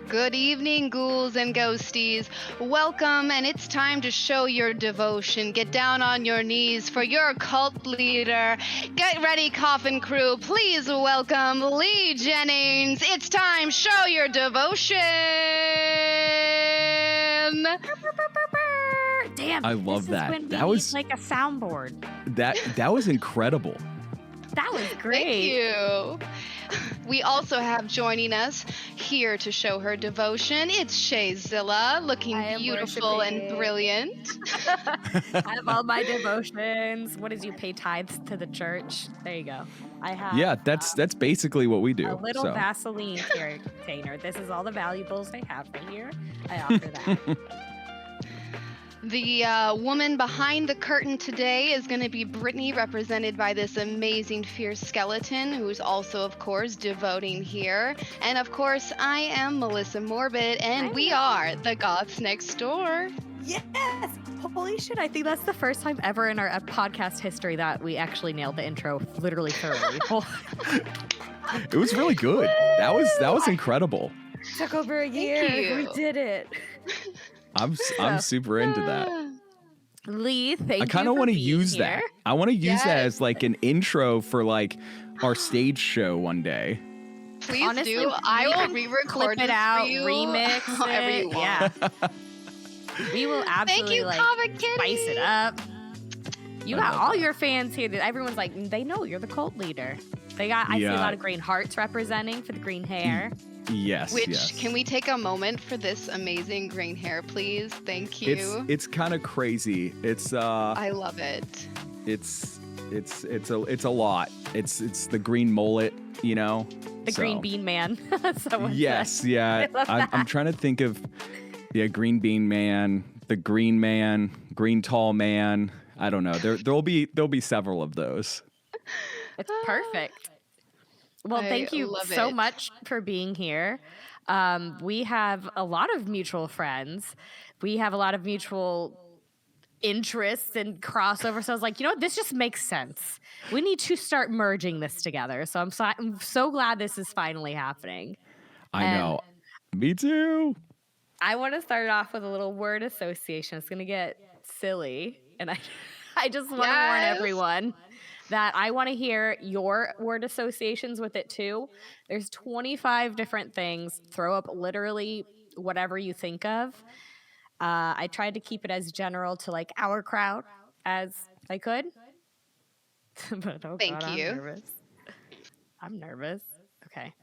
Good evening, ghouls and ghosties. Welcome, and it's time to show your devotion. Get down on your knees for your cult leader. Get ready, coffin crew. Please welcome Lee Jennings. It's time, show your devotion. Damn, I love this that. Is when That we was- need, like a soundboard. That was incredible. That was great. Thank you. We also have joining us here to show her devotion. It's Shae Zilla, looking I am beautiful and worshiping. brilliant. I have all my devotions. What is you pay tithes to the church? There you go. I have Yeah, that's basically what we do. a little so. Vaseline container. This is all the valuables I have for here. I offer that. The woman behind the curtain today is going to be Brittany, represented by this amazing fierce skeleton, who's also, of course, devoting here. And, of course, I am Melissa Morbid, and we are the Goths next door. Yes! Holy shit, I think that's the first time ever in our podcast history that we actually nailed the intro literally thoroughly. It was really good. That was incredible. Took over a year. you. We did it. I'm super into that. Lee, thank you. I kind of want to use that. I want to use that Yes. as like an intro for like our stage show one day. Please Honestly, do. I we will can re-record clip it this out, for you remix however it. you want. Yeah. We will Thank absolutely you, Comic Kitty. spice it up. You I got love all that. your fans here. Everyone's like, they know you're the cult leader. I see a Yeah. lot of green hearts representing for the green hair. Yes. Which, yes. can we take a moment for this amazing green hair, please? Thank you. It's kind of crazy. It's I love it. it's a lot. It's the green mullet, you know. The green bean man. Someone Yes, said. yeah. I love I'm that. trying to think of green bean man, the green man, green tall man. I don't know. There'll be several of those. It's perfect. Well, I thank you love so it. much for being here. We have a lot of mutual friends. We have a lot of mutual interests and crossover. So I was like, you know what? This just makes sense. We need to start merging this together. So I'm so glad this is finally happening. I And know. Me too. I want to start off with a little word association. It's going to get silly. And I just want to warn Yes. everyone that I want to hear your word associations with it too. There's 25 different things. Throw up literally whatever you think of. I tried to keep it as general to like our crowd as I could. But oh Thank God, you. I'm nervous. I'm nervous. Okay.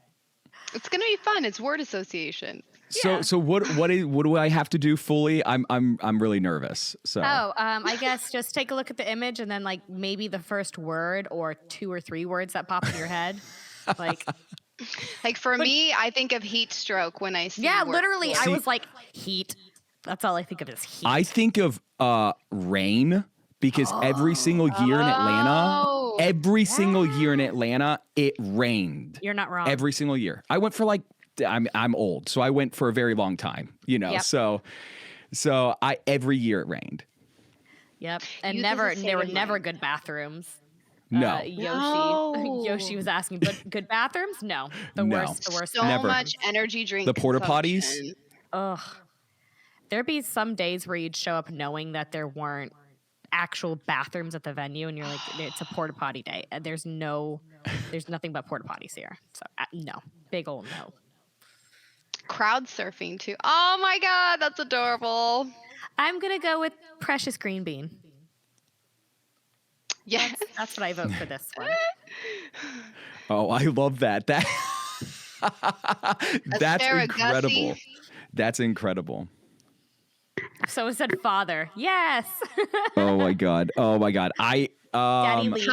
It's gonna be fun. It's word association. Yeah. So what do I have to do fully? I'm really nervous. So I guess just take a look at the image and then like maybe the first word or 2 or 3 words that pop in your head. Like, Like for me, I think of heat stroke when I see. yeah, word literally. for I it. was like, heat. That's all I think of is heat. I think of rain because every single year in Atlanta, Oh. every single year in Atlanta, it rained. You're not wrong. Every single year. I went for like I'm old, so I went for a very long time, you know. Yep. So I every year it rained. Yep. And Youth is a there state were of never mind. good bathrooms. No. No. Yoshi was asking, but good bathrooms? No. The No. worst. The worst. So Never. much energy drink. The porta potties? consumption. Ugh. There'd be some days where you'd show up knowing that there weren't actual bathrooms at the venue, and you're like, it's a porta potty day. And there's nothing but porta potties here. So no, big old no. Crowd surfing too. Oh my God, that's adorable. I'm gonna go with Precious Green Bean. Yes. That's what I vote for this one. Oh, I love that. That's Asparagus-y. incredible. That's incredible. So it said father. Yes. Oh my god. Oh my god. Daddy Lee.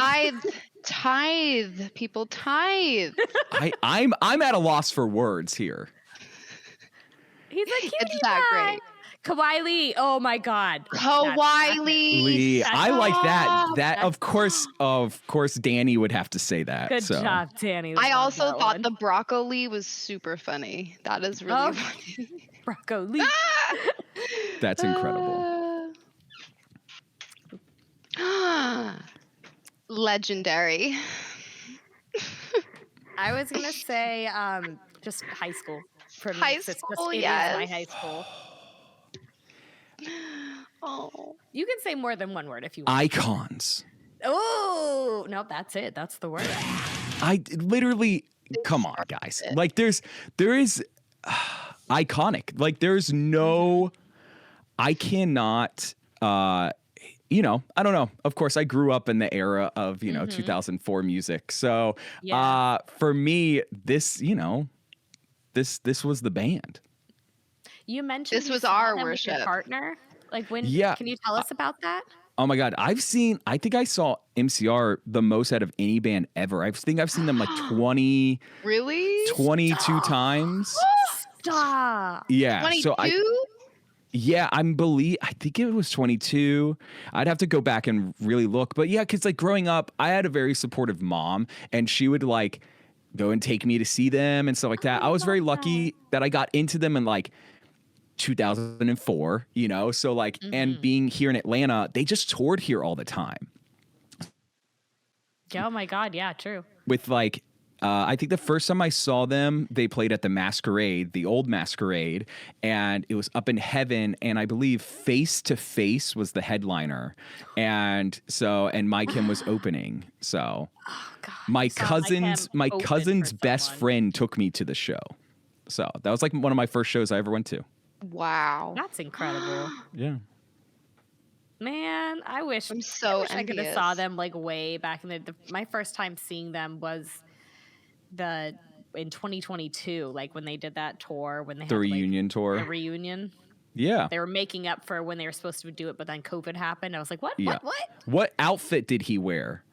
Tithe. People tithe. I'm at a loss for words here. He's a cutie It's that pie. great. Kawhi Lee. Oh my God. Hawaii. Lee, I like that. That That's- of course Danny would have to say that. Good so. job, Danny. I Love also that thought one. the broccoli was super funny. That is really Oh. funny. broccoli. That's incredible. Legendary. I was gonna say just high school for me. High 'Cause school, it is yes. my high school. Oh, You can say more than one word if you want. Icons. Oh no, that's it. That's the word. I literally, come on, guys. Like there is iconic. Like there's no, I cannot, you know, I don't know. Of course, I grew up in the era of, you know, 2004 music. So Yeah. for me, this, you know, this was the band. You mentioned This you was saw our them with your worship. partner. Like when? Yeah. Can you tell us about that? Oh my God. I think I saw MCR the most out of any band ever. I think I've seen them like 22 Really? times. Stop. Yeah. So 22? I think it was 22. I'd have to go back and really look. But yeah, because like growing up, I had a very supportive mom and she would like go and take me to see them and stuff like that. I was very lucky that I got into them in like 2004, you know? So like, and being here in Atlanta, they just toured here all the time. Oh my God. Yeah, true. With like, I think the first time I saw them, they played at the Masquerade, the old Masquerade, and it was up in heaven. And I believe Face to Face was the headliner, and My Kim was opening. So God, my I saw my open cousin's for best someone. friend took me to the show. So that was like one of my first shows I ever went to. Wow. That's incredible. Yeah. Man, I wish I'm so I could have envious. saw them like way back in my first time seeing them was in 2022, like when they did that tour when they The had reunion like, tour. the reunion. Yeah. They were making up for when they were supposed to do it, but then COVID happened. I was like, what? Yeah. What outfit did he wear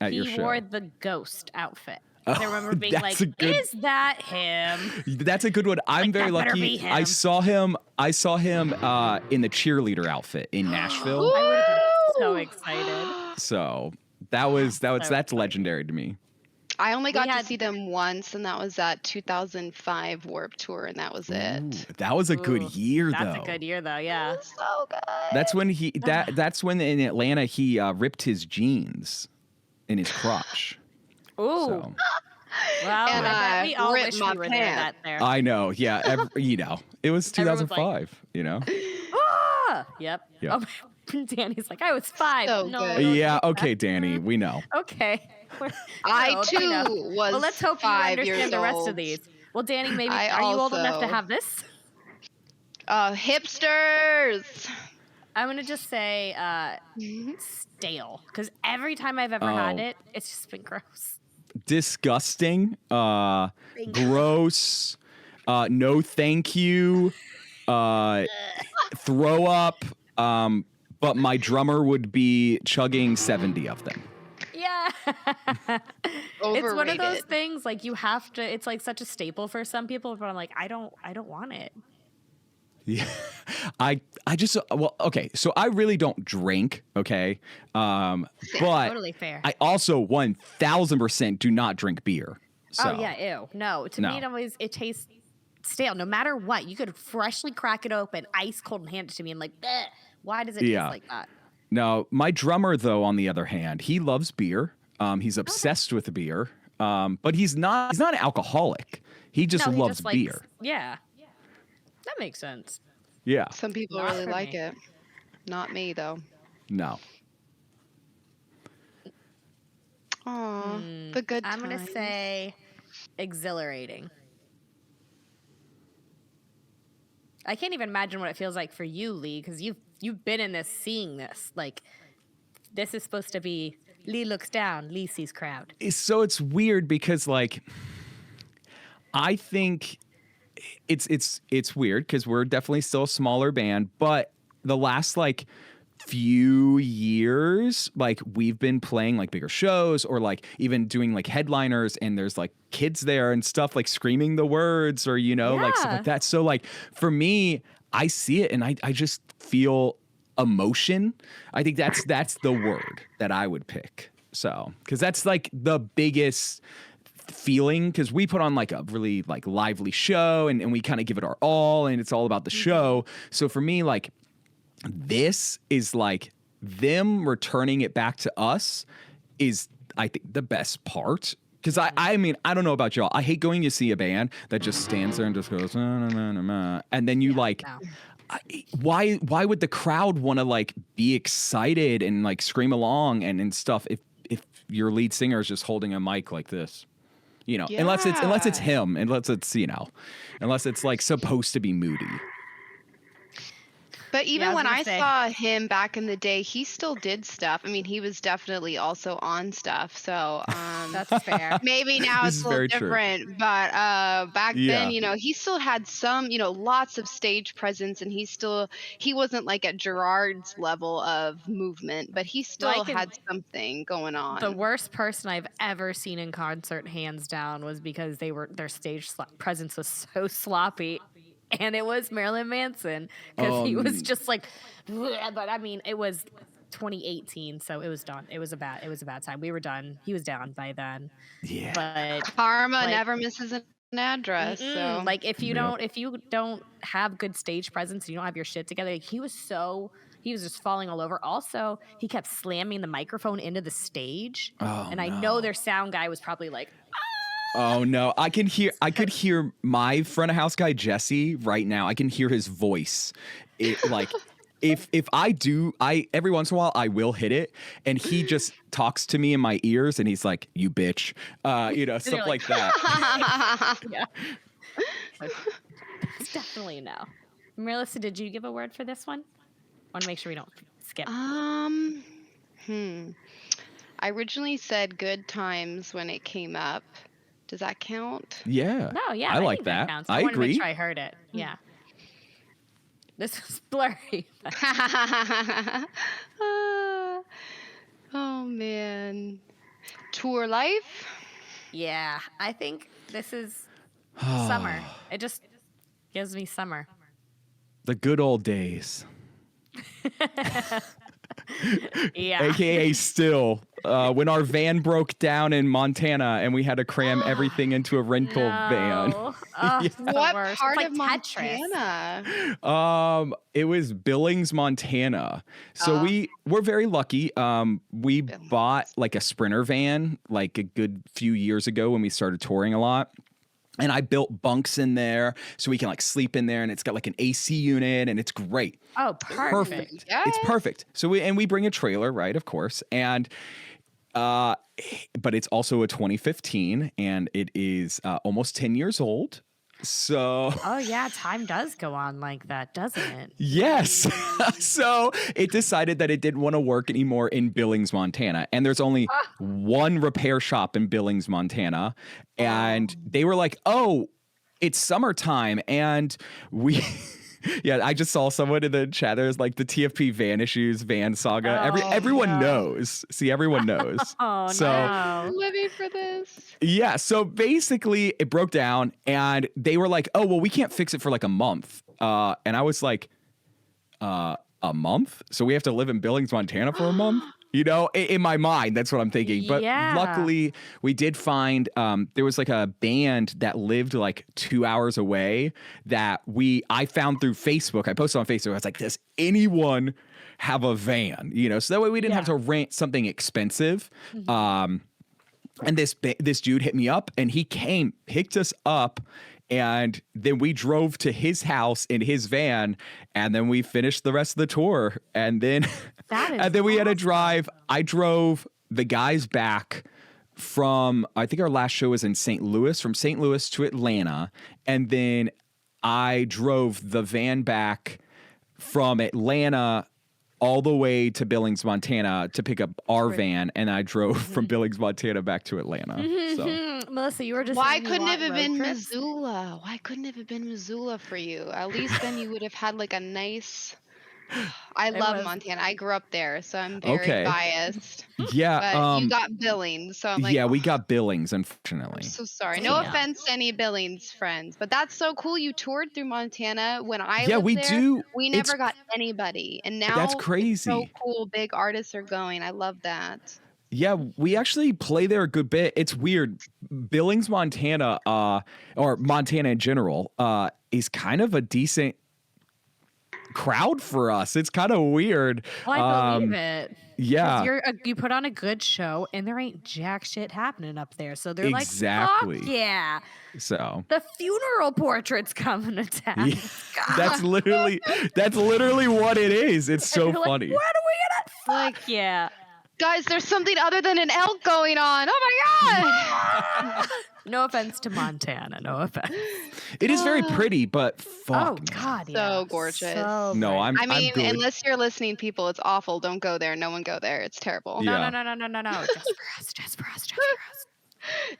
at your show? He wore the ghost outfit. I remember being that's like, a good- is that him? That's a good one. I'm Like, very that better lucky. be him. I saw him in the cheerleader outfit in Nashville. I would have been so excited. So that's legendary to me. I only got to had- see them once, and that was that 2005 Warped Tour, and that was it. Ooh, that was a good Ooh, year, though. That's a good year, though. Yeah. It was so good. That's when that's when in Atlanta he ripped his jeans in his crotch. Ooh. So. Well, And I bet we all ripped wish my we were pants. there. I know. Yeah. You know, it was Everyone's 2005. You know. Ah! Yep. Yep. Oh, Danny's like, I was 5. So no, good. don't Yeah. take that. Okay, Danny. We know. Okay. I Well, too you know. was Well, let's hope you 5 years understand the rest old. of these. Well, Danny, maybe I are you old enough to also- have this? Hipsters. I'm gonna just say stale, because every time I've ever had Oh. it, it's just been gross. Disgusting. Gross. No, thank you. Throw up. But my drummer would be chugging 70 of them. Yeah. It's one of those Overrated. things like you have to. It's like such a staple for some people, but I'm like, I don't want it. Yeah. I just well, okay, so I really don't drink, okay? But Totally fair. I also 1000% do not drink beer. So Oh yeah, ew. No, to me it tastes stale. No matter what, you could freshly crack it open, ice cold, and hand it to me, and like, bleh, why does it taste like that? No, my drummer though, on the other hand, he loves beer. He's obsessed with beer. But he's not an alcoholic. He just No, he loves likes- beer. Yeah, that makes sense. Yeah. Some people Not really for like me. it. Not me though. No. Aw, the good I'm gonna times. say exhilarating. I can't even imagine what it feels like for you, Lee, because you've been in this, seeing this. Like, this is supposed to be Lee looks down, Lee sees crowd. So it's weird because like I think it's weird because we're definitely still a smaller band, but the last like few years, like we've been playing like bigger shows or like even doing like headliners, and there's like kids there and stuff like screaming the words or like stuff Yeah. like that. So like for me, I see it and I just feel emotion. I think that's the word that I would pick. So because that's like the biggest feeling, because we put on like a really like lively show and we kind of give it our all and it's all about the show. So for me, like this is like them returning it back to us is I think the best part, Because I mean, I don't know about y'all. I hate going to see a band that just stands there and just goes, "Na, na, na, na, na," and then you like, No. why would the crowd want to like be excited and like scream along and stuff if your lead singer is just holding a mic like this? Unless it's Yeah. him, unless it's like supposed to be moody. But Yeah, even I was when gonna I say. saw him back in the day, he still did stuff. I mean, he was definitely also on stuff. So, That's fair. maybe now This it's is a little very true. different, but back then, Yeah. he still had some, lots of stage presence, and he wasn't like at Gerard's level of movement, but he Well, I still can. had something going The on. worst person I've ever seen in concert, hands down, was because their stage presence was so sloppy, and it was Marilyn Manson because he was just like, "Bleh," but I mean, it was 2018, so it was done. It was a bad time. We were done. He was down by then, Yeah. but Karma like. never misses an address. So, Like if you Yep. don't have good stage presence, you don't have your shit together. Like, he was just falling all over. Also, he kept slamming the microphone into the stage, Oh, and I no. know their sound guy was probably like, Oh no, I could hear my front of house guy Jesse right now. I can hear his voice. It like if I every once in a while I will hit it and he just talks to me in my ears and he's like, "You bitch." Stuff like, like that. yeah, it's definitely a no. Melissa, did you give a word for this one? Want to make sure we don't skip. um, I originally said good times when it came up. Does that count? Yeah. No, yeah, I like think that that. counts. I wanted to make agree. sure I heard it. Yeah. This was blurry. Oh man. Tour life? Yeah, I think this is summer. It just gives me summer. The good old days. Yeah. AKA still when our van broke down in Montana and we had to cram everything into a rental van. No. Oh, it's the What worst. It's part like of Tetris. Montana? It was Billings, Montana. So we're very lucky. We bought like a Sprinter van like a good few years ago when we started touring a lot. And I built bunks in there so we can like sleep in there, and it's got like an AC unit and it's great. Oh, perfect. Yes. It's perfect. So we bring a trailer, right? Of course. And but it's also a 2015 and it is almost 10 years old. So Oh, yeah. Time does go on like that, doesn't it? yes. So it decided that it didn't want to work anymore in Billings, Montana. And there's only one repair shop in Billings, Montana. And they were like, "Oh, it's summertime." And we yeah, I just saw someone in the chat. There's like the TFP van issues, van saga. Everyone knows. See, everyone knows. Oh, So no. Living for this. yeah, so basically it broke down and they were like, "Oh, well, we can't fix it for like a month." And I was like, a month? So we have to live in Billings, Montana for a month? In my mind, that's what I'm thinking. But Yeah. luckily, we did find there was like a band that lived like 2 hours away that I found through Facebook. I posted on Facebook. I was like, "Does anyone have a van?" So that way we didn't have to rent something expensive. And this dude hit me up and he came, picked us up, and then we drove to his house in his van, and then we finished the rest of the tour. And then That is and then we had to drive. I drove the guys back from, I think our last show was in St. Louis, from St. Louis to Atlanta, and then I drove the van back from Atlanta all the way to Billings, Montana to pick up our van, and I drove from Billings, Montana back to Atlanta. So Melissa, you were just Why saying you couldn't it want have road been trips? Missoula? Why couldn't it have been Missoula for you? At least then you would have had like a nice. I love was- Montana. I grew up there, so I'm very Okay. biased. yeah, But you got Billings, so I'm like, yeah, we "Oh, got Billings, I'm unfortunately. so sorry. No Yeah. offense to any Billings friends, but that's so cool. You toured through Montana when I Yeah, lived we there. do. We It's- never got anybody, and now That's it's so crazy. cool. Big artists are going. I love that. Yeah, we actually play there a good bit. It's weird. Billings, Montana, or Montana in general, is kind of a decent crowd for us. It's kind of weird. Well, I believe it. Yeah. You put on a good show and there ain't jack shit happening up there. So they're Exactly. like, fuck yeah. So The funeral portrait's coming to town. yeah, that's literally what it is. It's so You're funny. Like, what are we gonna fuck? Yeah. Guys, there's something other than an elk going on. Oh my god! No offense to Montana. No offense. It is very pretty, but fuck. Oh man. God, So gorgeous. So No, pretty. I'm I mean, good. unless you're listening, people, it's awful. Don't go there. No one go there. It's terrible. Yeah. No. Just for us.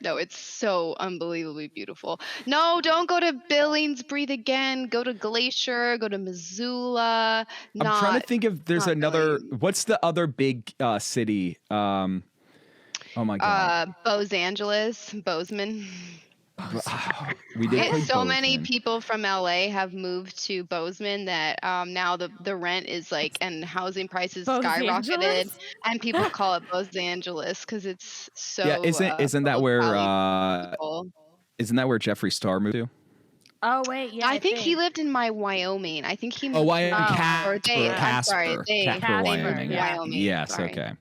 No, it's so unbelievably beautiful. No, don't go to Billings, breathe again. Go to Glacier, go to Missoula. I'm trying to think if there's not another. Billings. What's the other big city? Oh my god. Los Angeles, Bozeman. We did play So many Bozeman. people from LA have moved to Bozeman that now the rent is like, and housing prices skyrocketed, Angeles? and people call it Los Angeles because it's so. Yeah, isn't that full of where Cali people. isn't that where Jeffree Star moved to? Oh wait, yeah. I think he lived in Wyoming. I think he. Oh, Wyoming, or Casper, they- I'm sorry, Casper, they- Casper, Casper, Wyoming. yeah. Wyoming, Yes, sorry. okay.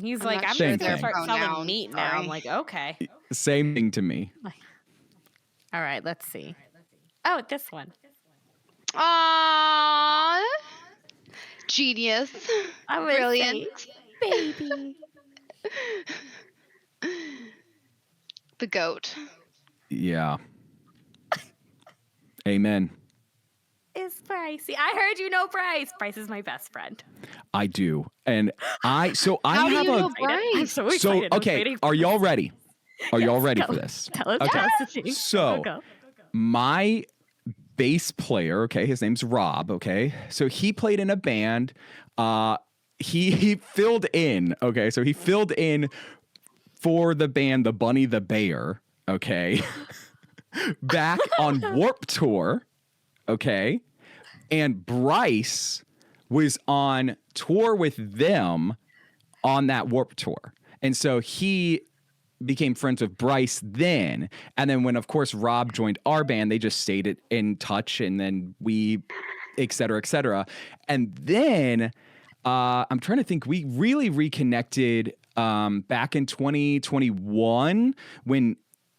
He's I'm like, not I'm sure just their gonna start selling pronouns, meat now. sorry. I'm like, okay. Same thing to me. All right, let's see. Oh, this one. Aww. Genius. I would Brilliant. say, baby. The goat. Yeah. Amen. Is Pricey. I heard you know Bryce. Bryce is my best friend. I do, and I How do have you a. know Bryce? I'm so So excited. I was okay, waiting are for y'all this. ready? Are y'all Yes, ready go. for this? Tell us, Okay. tell us the thing. So- Go. My bass player, okay, his name's Rob, okay? So he played in a band. He filled in, okay? So he filled in for the band The Bunny the Bear, okay? Back on Warp Tour, okay? And Bryce was on tour with them on that Warp Tour. And so he became friends with Bryce then. And then when, of course, Rob joined our band, they just stayed in touch, and then we, et cetera, et cetera. And then I'm trying to think, we really reconnected back in 2021 when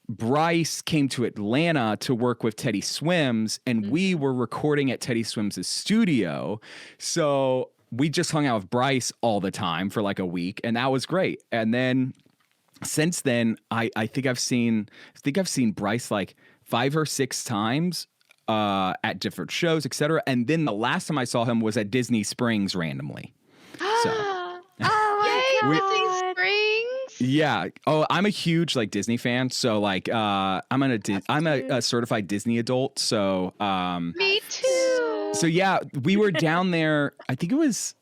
Bryce came to Atlanta to work with Teddy Swims, and we were recording at Teddy Swims' studio. So we just hung out with Bryce all the time for like a week, and that was great. And then since then, I think I've seen Bryce like 5 or 6 times at different shows, etc. And then the last time I saw him was at Disney Springs randomly. So Oh my Yay, God. Disney Springs. yeah. Oh, I'm a huge like Disney fan. So like I'm a certified Disney adult. So Me too. so yeah, we were down there. I think it was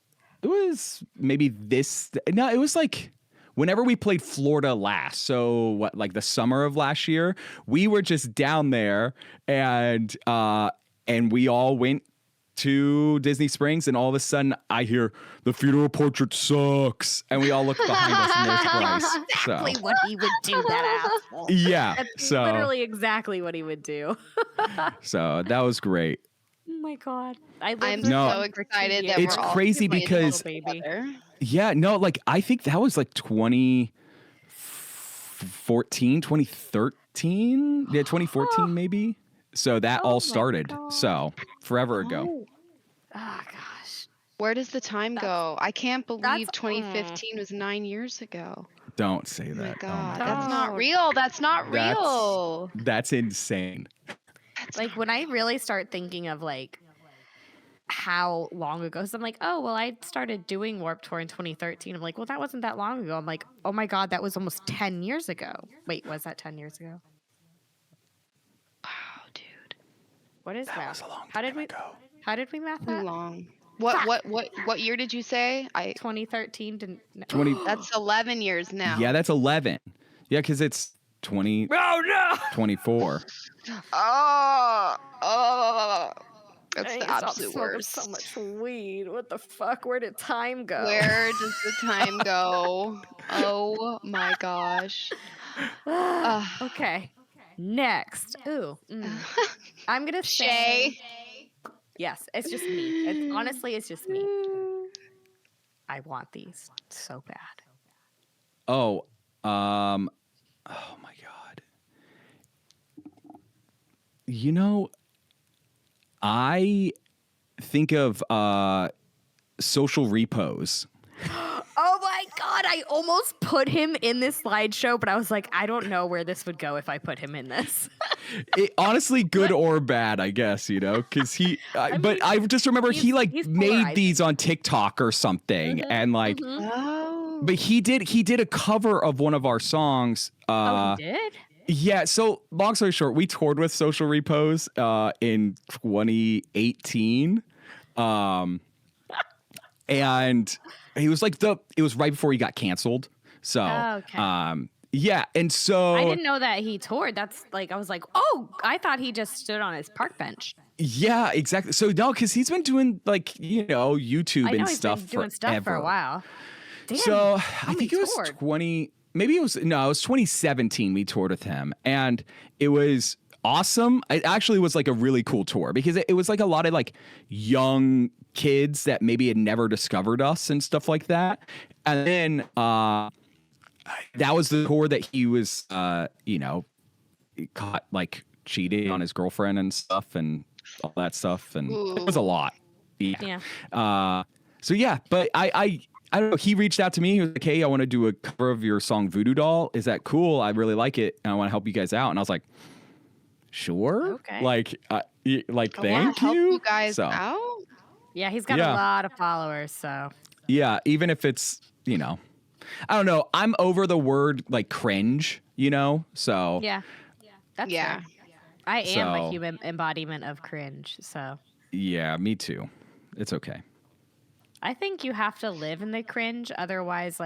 maybe it was like whenever we played Florida last. So what, like the summer of last year, we were just down there, and we all went to Disney Springs, and all of a sudden I hear the funeral portrait sucks, and we all look behind us, and there's Bryce. Exactly So what he would do, that asshole. yeah, That's so literally exactly what he would do. so that was great. Oh my God. I lived I'm with No. so him for 2 excited that years. It's we're all crazy playing because- baby. together. Yeah, no, like I think that was like 2014, 2013, yeah, 2014 maybe. So that Oh my all started. God. So forever ago. Oh gosh. Where does the time go? I can't believe that's- 2015 was 9 years ago. Don't say Oh my that. god, Oh my that's God. not real. That's not That's- real. That's insane. Like when I really start thinking of like how long ago, so I'm like, oh well, I started doing Warp Tour in 2013. I'm like, well, that wasn't that long ago. I'm like, oh my God, that was almost 10 years ago. Wait, was that 10 years ago? Wow, dude, What is that? was a long How did time we? ago. How did we math too that? long. What year did you say? 2013 to 20 That's 11 years now. Yeah, that's 11. Yeah, because it's 20, Oh no! 24. Oh, that's I the stopped absolute smoking worst. so much weed. What the fuck? Where did time go? Where does the time go? Oh my gosh. Okay. Next. Ooh. I'm gonna say. Shae. Yes, it's just me. It's just me. I want these so bad. Oh, oh my God. You know, I think of social repos. Oh my God, I almost put him in this slideshow, but I was like, I don't know where this would go if I put him in this. Honestly, good or bad, I guess, because but I just remember he he's made polarizing. these on TikTok or something, and Oh. but he did a cover of one of our songs. Oh, he did? Yeah, so long story short, we toured with Social Repos in 2018. And he was it was right before he got canceled. So, okay. Yeah, and so I didn't know that he toured. That's I was like, oh, I thought he just stood on his park bench. Yeah, exactly. So no, because he's been doing YouTube and stuff been doing stuff for a while. Damn, so I think it was toured? Maybe it was 2017 we toured with him, and it was awesome. It actually was a really cool tour because it was a lot of young kids that maybe had never discovered us and stuff like that. And then that was the tour that he was caught cheating on his girlfriend and stuff and all that stuff, and it was a lot. Yeah. So yeah, but I don't know. He reached out to me. He was like, "Hey, I want to do a cover of your song Voodoo Doll. Is that cool? I really like it, and I want to help you guys out." And I was like, "Sure." Okay. Thank help you. you guys out. Yeah, he's got a lot of followers. So yeah, even if it's I don't know. I'm over the word cringe. So yeah, that's fair. I am a human embodiment of cringe. So yeah, me too. It's okay. I think you have to live in the cringe. Otherwise,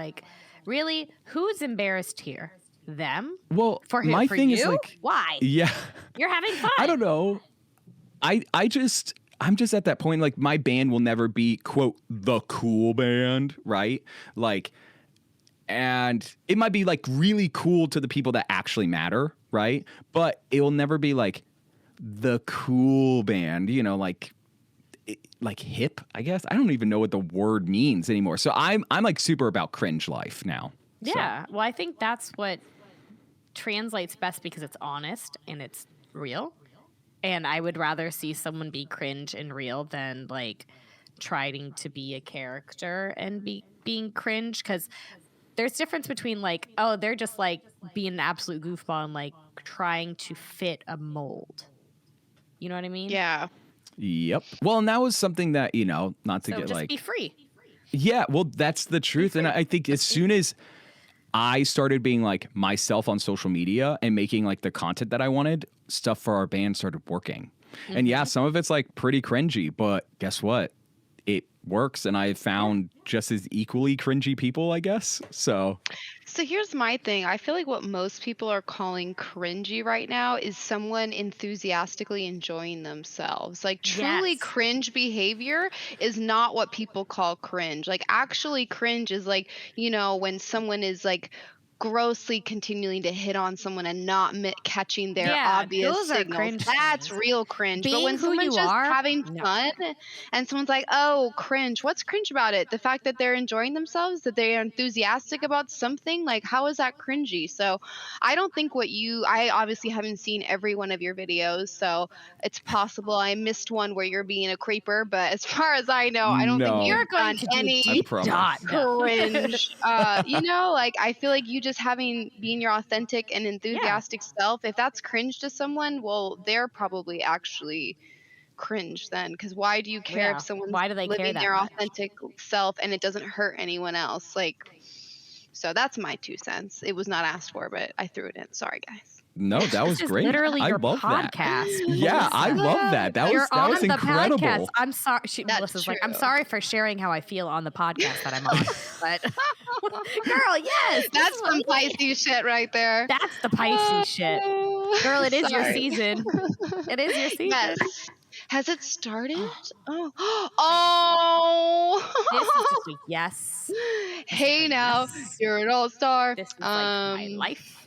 really, who's embarrassed here? Them? Well, for my thing you? is why? Yeah, you're having fun. I don't know. I'm just at that point. My band will never be quote the cool band, right? And it might be really cool to the people that actually matter, right? But it will never be the cool band, hip, I guess. I don't even know what the word means anymore. So I'm super about cringe life now. Yeah. So. Well, I think that's what translates best because it's honest and it's real. And I would rather see someone be cringe and real than trying to be a character and being cringe, because there's difference between they're just being an absolute goofball and trying to fit a mold. You know what I mean? Yeah. Yep. Well, and that was something that, not to get just be free. Yeah, well, that's the truth. And I think as soon as I started being myself on social media and making the content that I wanted, stuff for our band started working. Mm-hmm. And yeah, some of it's pretty cringy, but guess what? It works, and I found just as equally cringy people, I guess. So here's my thing. I feel like what most people are calling cringy right now is someone enthusiastically enjoying themselves. Truly cringe behavior is not what people call cringe. Actually cringe is when someone is grossly continuing to hit on someone and not catching their obvious signals. That's real cringe. Being but when someone's just having fun and someone's like, oh, cringe, what's cringe about it? The fact that they're enjoying themselves, that they're enthusiastic about something, how is that cringy? So I don't think I obviously haven't seen every one of your videos, so it's possible I missed one where you're being a creeper, but as far as I know, I don't think you're going to any cringe. I feel like you just being your authentic and enthusiastic self, if that's cringe to someone, well, they're probably actually cringe then, because why do you care if someone's living their authentic self and it doesn't hurt anyone else? So that's my 2 cents. It was not asked for, but I threw it in. Sorry, guys. No, that was great. Literally I your love podcast. That. Yeah, I love that. That was incredible. Podcast. I'm sorry. Melissa's I'm sorry for sharing how I feel on the podcast that I'm on. But girl, yes, that's some Pisces shit right there. That's the Pisces shit, girl. It is your season. It is your season. Yes. Has it started? Oh. This is just yes. Hey now, you're an all-star. This is my life.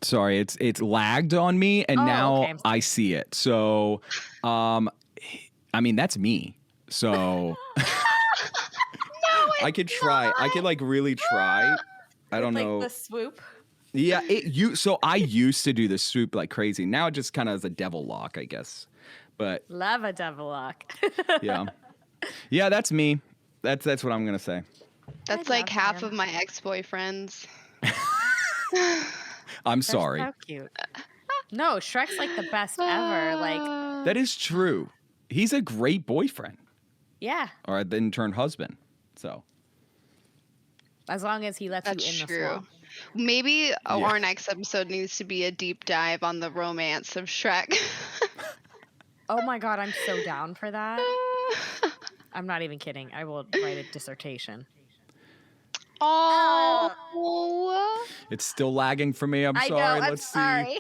Sorry, it's lagged on me, and now I see it. So, I mean, that's me. So I could try. I could like really try. I don't like know. the swoop. Yeah, so I used to do the swoop like crazy. Now it just kind of is a devil lock, I guess. But Love a devil lock. yeah. Yeah, that's me. That's what I'm going to say. That's I like love half him. of my ex-boyfriends. I'm They're sorry. so cute. No, Shrek's like the best ever. Like, That is true. He's a great boyfriend, yeah, or then turned husband. So as long as he lets That's you in the true. swamp. Maybe Yeah. our next episode needs to be a deep dive on the romance of Shrek. Oh my god, I'm so down for that. I'm not even kidding. I will write a dissertation. Oh, it's still lagging for me. I'm I sorry. know. I'm Let's sorry. see.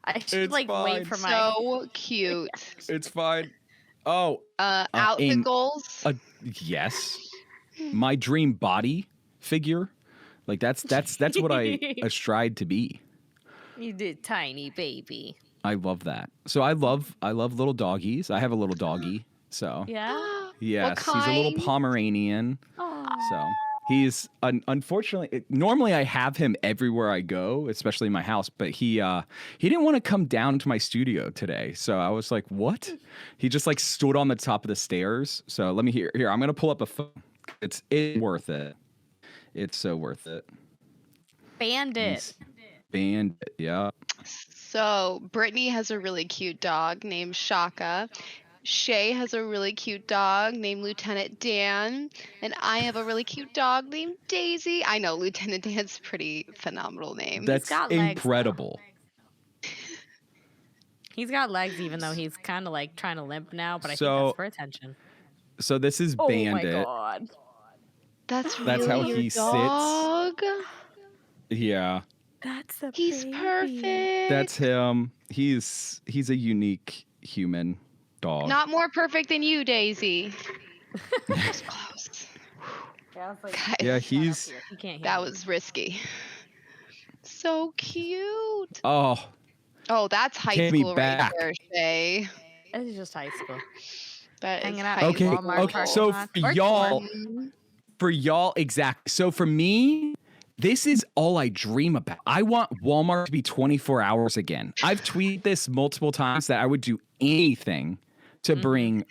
I should It's like wait fine. for my. so cute. It's fine. Oh, Outfit in goals. yes, my dream body figure. Like that's what I astride to be. You did, tiny baby. I love that. So I love little doggies. I have a little doggy. So Yeah. yes, What he's a little kind? Pomeranian. So he's unfortunately. Normally, I have him everywhere I go, especially in my house. But he didn't want to come down to my studio today. So I was like, "What?" He just like stood on the top of the stairs. So let me hear. Here, I'm gonna pull up a phone. It's worth it. It's so worth it. Bandit. Bandit, yeah. So Brittany has a really cute dog named Shaka. Shae has a really cute dog named Lieutenant Dan, and I have a really cute dog named Daisy. I know Lieutenant Dan's a pretty phenomenal name. That's got legs, incredible. He's got legs, even though he's kind of like trying to limp now. But I think So- that's for attention. So this is Oh my Bandit. god. That's That's how really he your sits. dog. Yeah, That's a He's baby. perfect. that's him. He's a unique human dog. Not more perfect than you, Daisy. That was close. Yeah, I was like, Guys, Yeah, "Shut up he's here. He can't hear that me." was risky. So cute. oh, Oh, that's high Take me school right back. there, Shae. It's just high school. That is Hanging out high at okay, Walmart school. okay. parking So lot. for Or y'all, Torn. exactly. So for me, this is all I dream about. I want Walmart to be 24 hours again. I've tweeted this multiple times that I would do anything to bring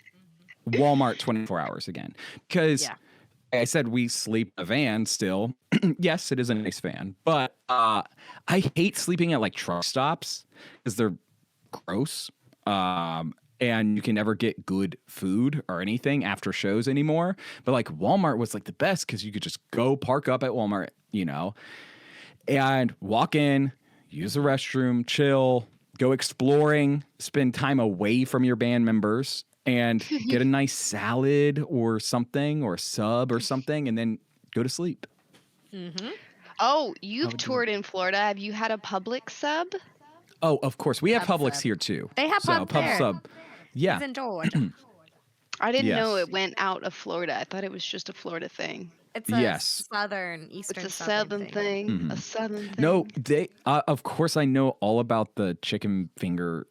Walmart 24 hours again. Because Yeah. I said we sleep in a van still. Yes, it is a nice van. But I hate sleeping at like truck stops because they're gross. And you can never get good food or anything after shows anymore. But like Walmart was like the best because you could just go park up at Walmart, and walk in, use the restroom, chill, go exploring, spend time away from your band members, and get a nice salad or something or a sub or something, and then go to sleep. Oh, you've would you- toured in Florida. Have you had a Publix sub? Oh, of course. We have Pub Publix sub. here too. They have so Pub Pub there. Sub. Yeah. He's in Georgia. I didn't know Yes. it went out of Florida. I thought it was just a Florida thing. It's a Yes. eastern It's a southern thing. Mhm. A southern thing. No, they. Of course, I know all about the chicken finger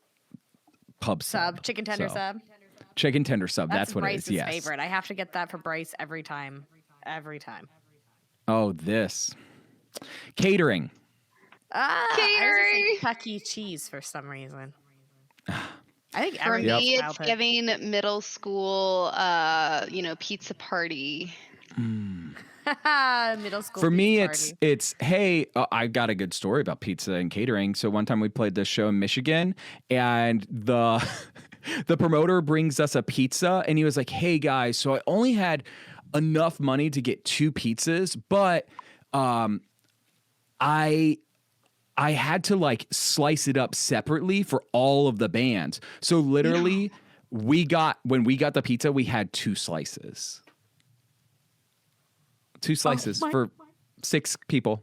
pub Sub, chicken tender So, sub. Chicken tender sub. That's what Bryce's it is. Yes. favorite. I have to get that for Bryce every time. Every time. Oh, this catering. I was gonna say Catering. Chuck E. Cheese for some reason. I think For every Yep. me, it's childhood. giving middle school, pizza party. Middle school. For me, pizza party. it's hey, I got a good story about pizza and catering. So one time we played this show in Michigan, and the the promoter brings us a pizza, and he was like, "Hey guys, so I only had enough money to get 2 pizzas, but I had to like slice it up separately for all of the bands. So literally, when we got the pizza, we had 2 slices." 2 slices my- for 6 people.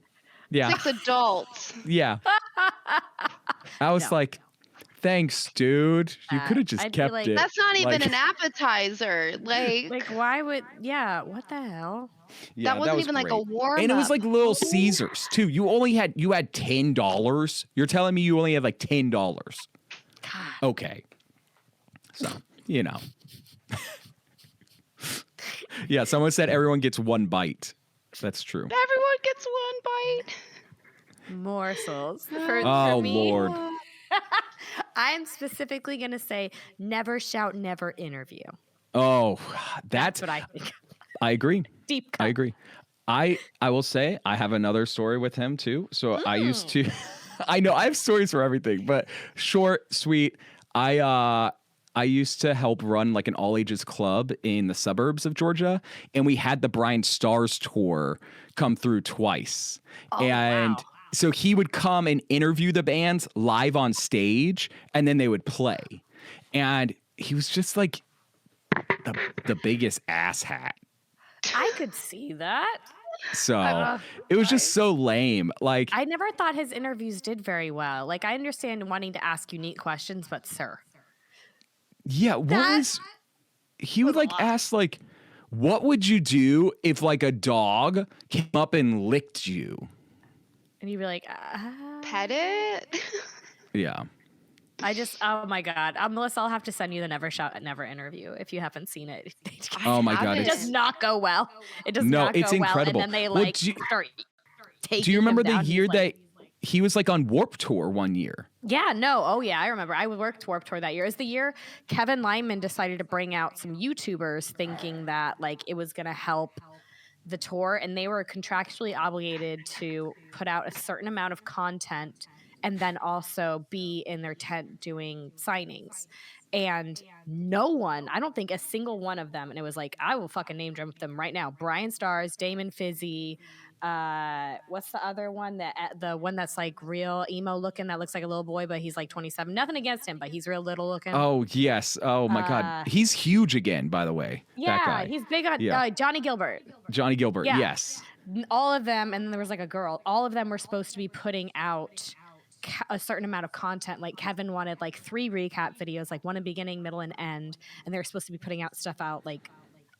Yeah. 6 adults. Yeah. I was No. like, thanks, dude. You could have just I'd be kept like- it. That's not even like- an appetizer. Like, why would? Yeah. What the hell? Yeah, that wasn't was even like a great. warm And it was up. like Little Caesars too. You had $10. You're telling me you only had like $10. God. Okay. So you know. Yeah, someone said everyone gets one bite. That's true. Everyone gets one bite. Morsels. Oh, For me, Lord. I'm specifically going to say never shout, never interview. Oh, That's what I think. I agree. Deep cut. I agree. I will say I have another story with him too. So I used to I know I have stories for everything, but short, sweet. I used to help run like an all ages club in the suburbs of Georgia, and we had the Brian Stars tour come through twice. And wow. so he would come and interview the bands live on stage, and then they would play. And he was just like the biggest asshat. I could see that. So it was just so lame. Like, I never thought his interviews did very well. Like, I understand wanting to ask unique questions, but sir. yeah, he would like ask like, what would you do if like a dog came up and licked you? And you'd be like, Pet it. Yeah. oh my God. Melissa, I'll have to send you the Never Shout, Never interview if you haven't seen it. Oh my God. It does not go well. It does No, not it's go incredible. well. And then they Well, like start taking Do you remember him the down. year He's like, that he was like on Warp Tour one year? yeah, no. Oh, yeah. I remember. I worked Warped Tour that year. It was the year Kevin Lyman decided to bring out some YouTubers thinking that like it was going to help the tour. And they were contractually obligated to put out a certain amount of content and then also be in their tent doing signings. And no one, I don't think a single one of them, and it was like, I will fucking name drop them right now. Brian Stars, Damon Fizzy, what's the other one? The one that's like real emo looking that looks like a little boy, but he's like 27. Nothing against him, but he's real little looking. Oh, yes. Oh my God. He's huge again, by the way. Yeah, that guy. he's big on Johnny Gilbert. Johnny Gilbert. Yeah. Yes. All of them, and then there was like a girl. All of them were supposed to be putting out a certain amount of content. Like Kevin wanted like 3 recap videos, like one in beginning, middle, and end, and they were supposed to be putting out stuff out like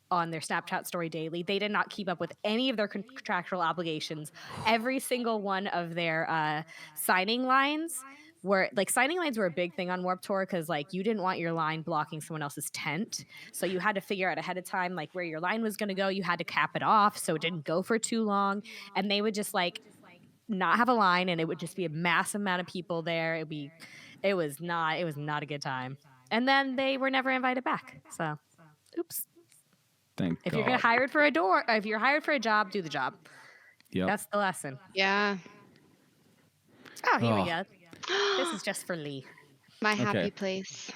on their Snapchat story daily. They did not keep up with any of their contractual obligations. Every single one of their signing lines were like, signing lines were a big thing on Warped Tour because like you didn't want your line blocking someone else's tent, so you had to figure out ahead of time like where your line was going to go. You had to cap it off so it didn't go for too long, and they would just like not have a line, and it would just be a massive amount of people there. It was not a good time. And then they were never invited back. So, oops. Thank If God. you're hired for if you're hired for a job, do the job. Yep. That's the lesson. Yeah. Oh, here we go. This is just for Lee. My Okay. happy place.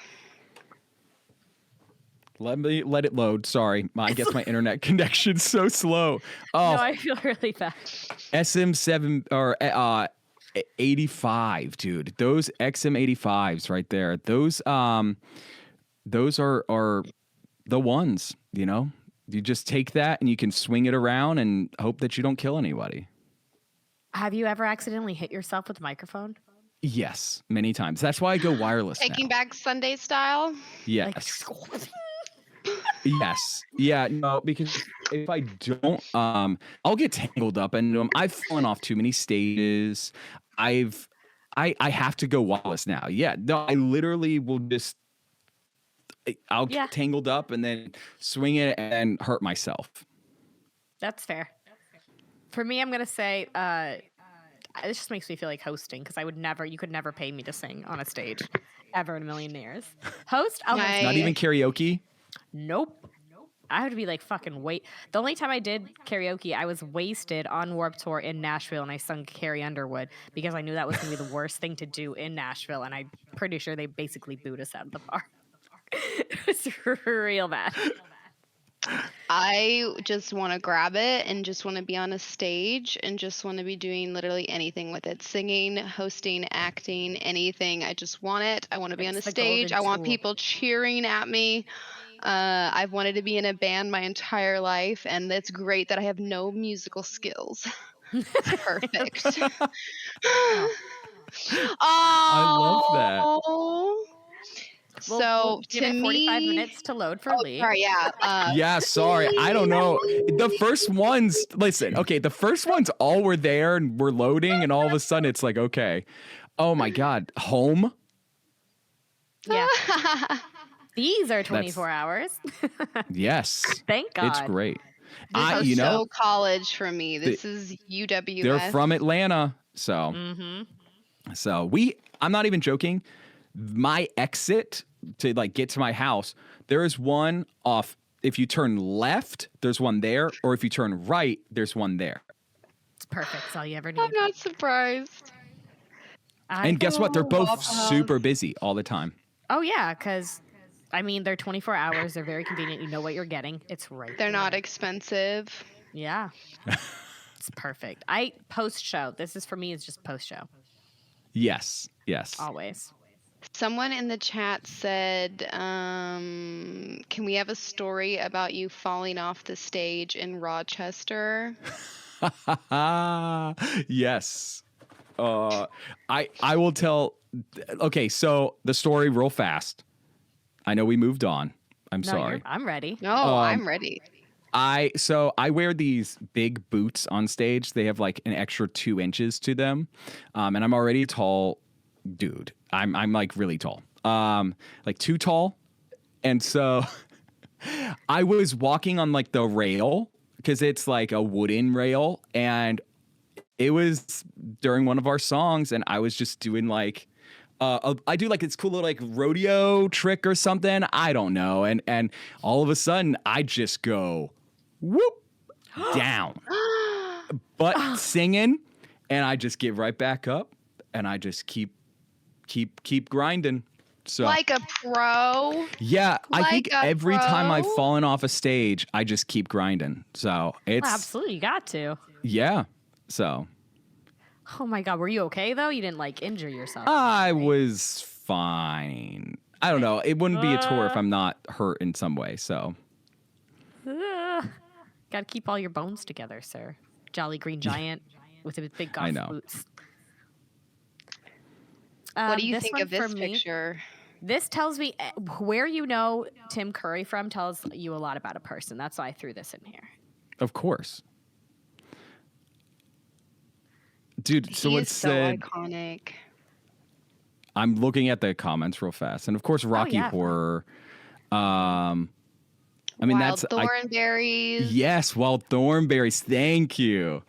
Let it load. Sorry. I guess my internet connection's so slow. Oh, No, I feel really bad. SM7 or 85, dude. Those XM85s right there. Those are the ones, you know? You just take that and you can swing it around and hope that you don't kill anybody. Have you ever accidentally hit yourself with a microphone? Yes, many times. That's why I go wireless Taking now. back Sunday style. Yes. Yes. Yeah, no, because if I don't, I'll get tangled up into them. I've fallen off too many stages. I have to go wireless now. Yeah, no, I literally will just, I'll get tangled up and then swing it and hurt myself. That's fair. For me, I'm going to say, this just makes me feel like hosting because you could never pay me to sing on a stage ever in a million years. Host? I'll host. Not even karaoke? Nope. I had to be like fucking wait. The only time I did karaoke, I was wasted on Warped Tour in Nashville, and I sung Carrie Underwood because I knew that was going to be the worst thing to do in Nashville, and I'm pretty sure they basically booed us out of the bar. It was real bad. I just want to grab it and just want to be on a stage and just want to be doing literally anything with it. Singing, hosting, acting, anything. I just want it. I want to be on a stage. I want people cheering at me. I've wanted to be in a band my entire life, and it's great that I have no musical skills. Perfect. I love that. So give to it 45 me, minutes to load for Lee. sorry, yeah. Yeah, sorry. I don't know. The first ones, listen, okay, the first ones all were there and we're loading, and all of a sudden it's like, okay. Oh my God. Home? Yeah. These are 24 hours. Yes. Thank God. It's great. This is you know, so college for me. This is UWS. they're from Atlanta. So, I'm not even joking. My exit to like get to my house, there is one off. If you turn left, there's one there. Or if you turn right, there's one there. It's perfect. It's all you ever I'm need. not surprised. And guess what? They're both Waffle House. super busy all the time. Oh, yeah, because, I mean, they're 24 hours. They're very convenient. You know what you're getting. It's right They're there. not expensive. Yeah. It's perfect. Post-show. This is, for me, it's just post-show. Yes. Always. Someone in the chat said, can we have a story about you falling off the stage in Rochester? Yes. I will tell. Okay, so the story real fast. I know we moved on. I'm sorry. I'm ready. No, I'm ready. I wear these big boots on stage. They have like an extra 2 inches to them, and I'm already tall, dude. I'm like really tall, like too tall, and so I was walking on like the rail because it's like a wooden rail, and it was during one of our songs, and I was just doing like. I do like this cool little like rodeo trick or something. I don't know. And all of a sudden I just go whoop down, but singing, and I just get right back up and I just keep grinding. So Like a pro. yeah, I think like a every time I've pro? fallen off a stage, I just keep grinding. So it's Absolutely. You got to. yeah. So Oh, my God. Were you okay, though? You didn't, like, injure yourself? I was fine. I don't know. It wouldn't be a tour if I'm not hurt in some way. So Got to keep all your bones together, sir. Jolly Green Giant with his big golf know. boots. What do you this think one of for this me- picture? This tells me where you know Tim Curry from tells you a lot about a person. That's why I threw this in here. of course. Dude, so He it is so said, iconic. I'm looking at the comments real fast. And of course, Rocky yeah. Horror. I mean, Wild that's. thornberries. Yes, Wild Thornberries. Thank you.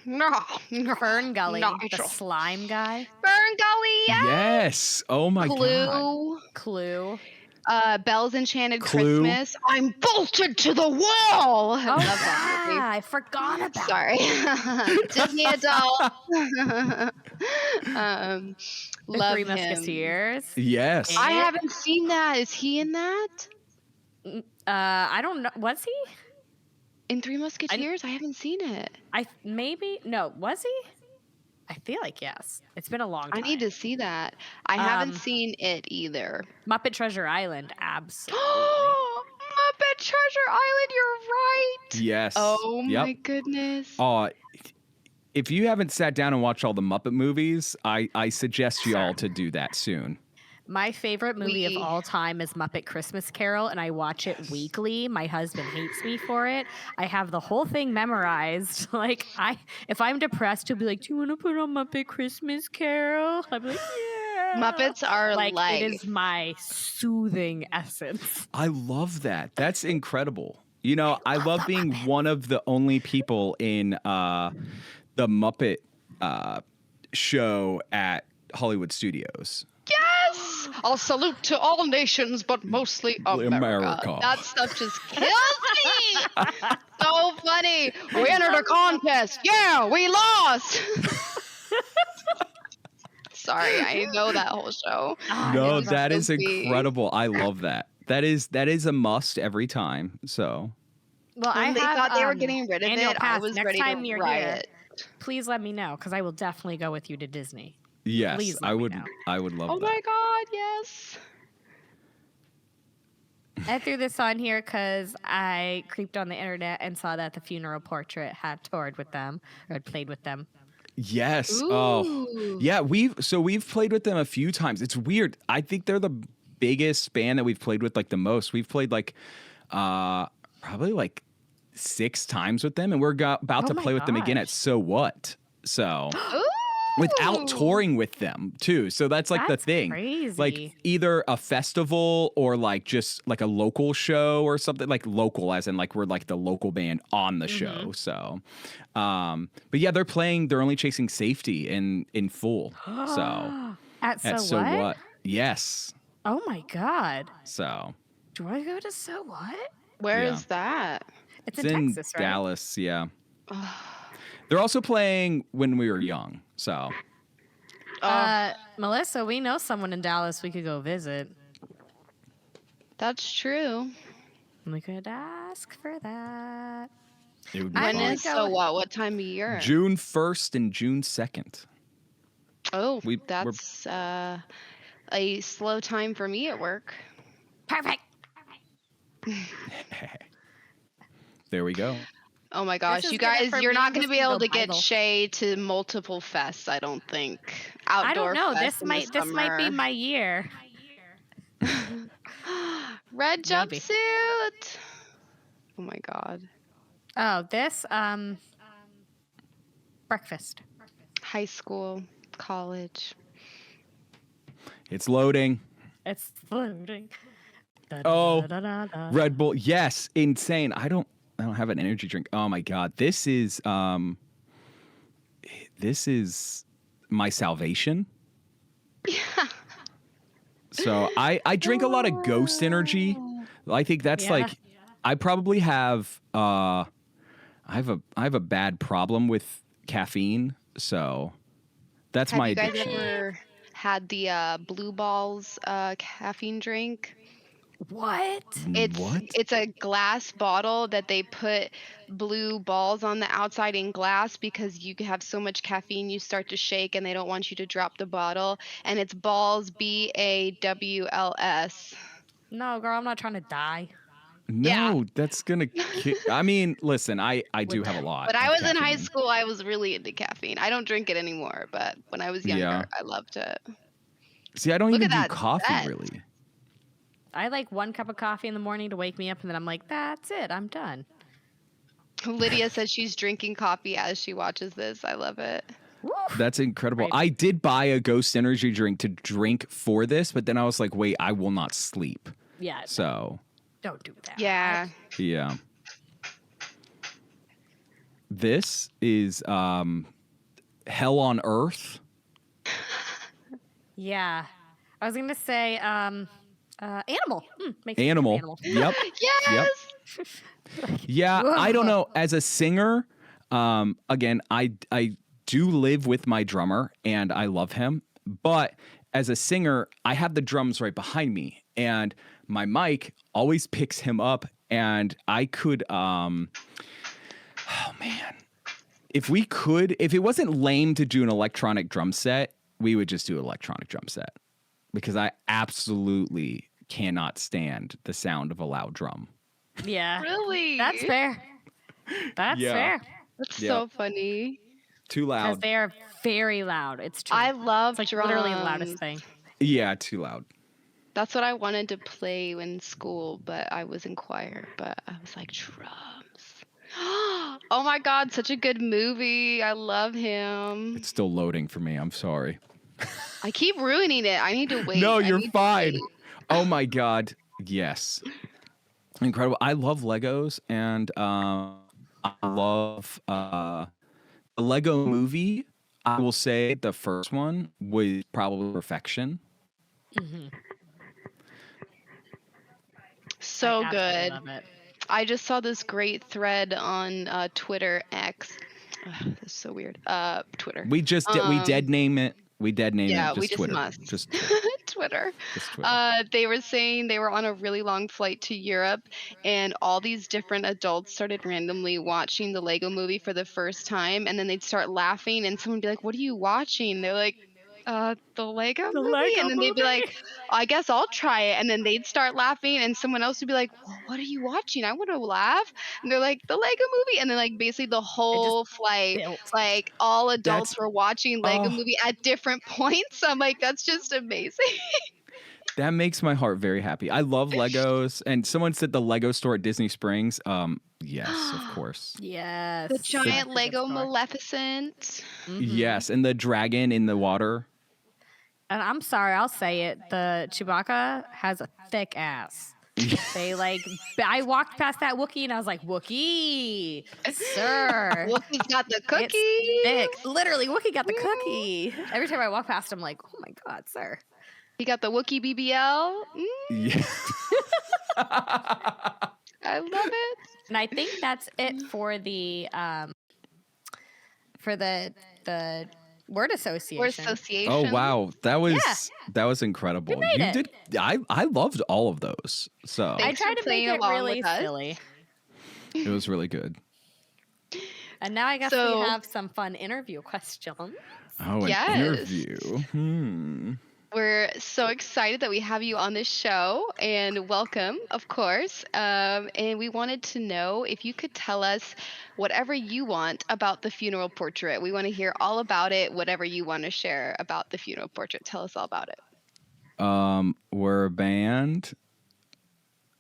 No. Fern Gully, the Nigel. slime guy. Burn Gully. Yeah. Yes. Oh my God. Clue. Clue. Bell's Enchanted Clue. Christmas. I'm bolted to the wall. I Oh, love that movie. yeah, I forgot about Sorry. Disney adult. The Love Three him. Musketeers. Yes. I haven't seen that. Is he in that? I don't know. Was he? In Three Musketeers? I haven't seen it. No, was he? I feel like yes. It's been a long time. I need to see that. I haven't seen it either. Muppet Treasure Island, absolutely. Muppet Treasure Island, you're right. Yes. Oh Yep. my goodness. If you haven't sat down and watched all the Muppet movies, I suggest you all to do that soon. My favorite movie of all time is Muppet Christmas Carol, and I watch it weekly. My husband hates me for it. I have the whole thing memorized. Like, if I'm depressed, he'll be like, "Do you want to put on Muppet Christmas Carol?" I'm like, "Yeah." Muppets are like life. it is my soothing essence. I love that. That's incredible. You know, I love being one of the only people in the Muppet show at Hollywood Studios. Yes! I'll salute to all nations, but mostly America. That stuff just kills me. So funny. We entered a contest. Yeah, we lost. Sorry, I know that whole show. No, It was that is so sweet. incredible. I love that. That is a must every time. So Well, When I they have, thought they were getting rid of annual it, I pass. was Next ready time to you're riot. here, please let me know because I will definitely go with you to Disney. yes, Please let I me would. know. I would love Oh that. my god, yes. I threw this on here because I creeped on the internet and saw that the Funeral Portrait had toured with them or had played with them. Yes. Oh, Ooh. yeah. We've played with them a few times. It's weird. I think they're the biggest band that we've played with like the most. We've played like probably like 6 times with them, and we're about Oh to my play with them again at gosh. So What. So Ooh. without touring with them too. So that's like the That's thing. crazy. Like either a festival or like just like a local show or something, like local as in like we're like the local band on the show. So but yeah, they're only chasing safety in full. So At so what? what? Yes. Oh my God. So Do I go to So What? Where Yeah. is that? It's it's in in Texas, right? Dallas, yeah. They're also playing When We Were Young. So Melissa, we know someone in Dallas we could go visit. That's true. We could ask for that. it would be When fun. is So What? What time of year? June 1st and June 2nd. Oh, we're- that's a slow time for me at work. Perfect. There we go. Oh my gosh, is you good guys, for you're me not going to just be to able go to get Bible. Shae to multiple fests, I don't think. I don't Outdoor know. fests This in might the be summer. my year. Red Maybe. jumpsuit. Oh my god. Oh, this breakfast. High school, college. It's loading. It's floating. Oh, Da-da-da-da-da. Red Bull. Yes, insane. I don't have an energy drink. Oh my god. This is my salvation. Yeah. So I drink a lot of Ghost Energy. I think that's Yeah. like I probably have I have a bad problem with caffeine. So that's Have my you guys addiction. ever had the Blue Balls caffeine drink? What? It's a glass bottle that they put blue balls on the outside in glass because you have so much caffeine you start to shake and they don't want you to drop the bottle, and it's balls, BAWLS. No, girl, I'm not trying to die. No, Yeah. that's gonna. I mean, listen, I do have a lot. When I of was in high caffeine. school, I was really into caffeine. I don't drink it anymore, but when I was younger, Yeah. I loved it. See, I don't Look even at do that coffee set. really. I like 1 cup of coffee in the morning to wake me up, and then I'm like, that's it. I'm done. Lydia says she's drinking coffee as she watches this. I love it. Woof. That's incredible. Right. I did buy a Ghost Energy drink to drink for this, but then I was like, wait, I will not sleep. Yeah. So, Don't do that. Yeah. yeah. This is Hell on Earth. Yeah. I was gonna say animal. Makes me think of Animal. animal. Yep. Yes. Yeah, I don't know. As a singer, again, I do live with my drummer and I love him. But as a singer, I have the drums right behind me, and my mic always picks him up. And I could, oh man, if it wasn't lame to do an electronic drum set, we would just do an electronic drum set, because I absolutely cannot stand the sound of a loud drum. Yeah. Really? That's fair. That's Yeah. fair. That's Yep. so funny. Too Because loud. they are very loud. It's true. I love It's like drums. literally the loudest thing. Yeah, too loud. That's what I wanted to play in school, but I was in choir. But I was like, drums. Oh my God, such a good movie. I love him. It's still loading for me. I'm sorry. I keep ruining it. I need to wait. No, I you're need to fine. wait. Oh my God. Yes. Incredible. I love Legos, and I love the Lego movie. I will say the first one was probably perfection. So I good. absolutely love it. I just saw this great thread on Twitter X. Ugh, that's so weird. Twitter. We just we dead name it. We dead name Yeah, it. we Just just Twitter. must. Just Twitter. Twitter. They were saying they were on a really long flight to Europe, and all these different adults started randomly watching the Lego movie for the first time, and then they'd start laughing, and someone would be like, "What are you watching?" They're like, the Lego The movie?" Lego And then they'd be movie. like, "I guess I'll try it." And then they'd start laughing, and someone else would be like, "Well, what are you watching? I want to laugh." And they're like, "The Lego movie." And then like basically the whole flight, built. like all adults That's- were watching Lego oh. movie at different points. I'm like, that's just amazing. That makes my heart very happy. I love Legos, and someone said the Lego store at Disney Springs. Yes, of course. Yes. The That's giant a good Lego store. Maleficent. Yes, and the dragon in the water. And I'm sorry, I'll say it. The Chewbacca has a thick ass. They I walked past that Wookiee and I was like, Wookiee, sir. Wookiee's got the It's cookie. thick. Literally, Wookiee got the cookie. Every time I walk past, I'm like, oh my God, sir. He got the Wookiee BBL. Yeah. I love it. And I think that's it for the word association. Or association. Oh wow, that was incredible. made You it. did. I loved all of those. So I Thanks tried for to make playing it along really with us. silly. it was really good. And now I guess So- we have some fun interview questions. Oh, an Yes. interview. We're so excited that we have you on this show, and welcome, of course. And we wanted to know if you could tell us whatever you want about the funeral portrait. We want to hear all about it, whatever you want to share about the funeral portrait. Tell us all about it. We're a band.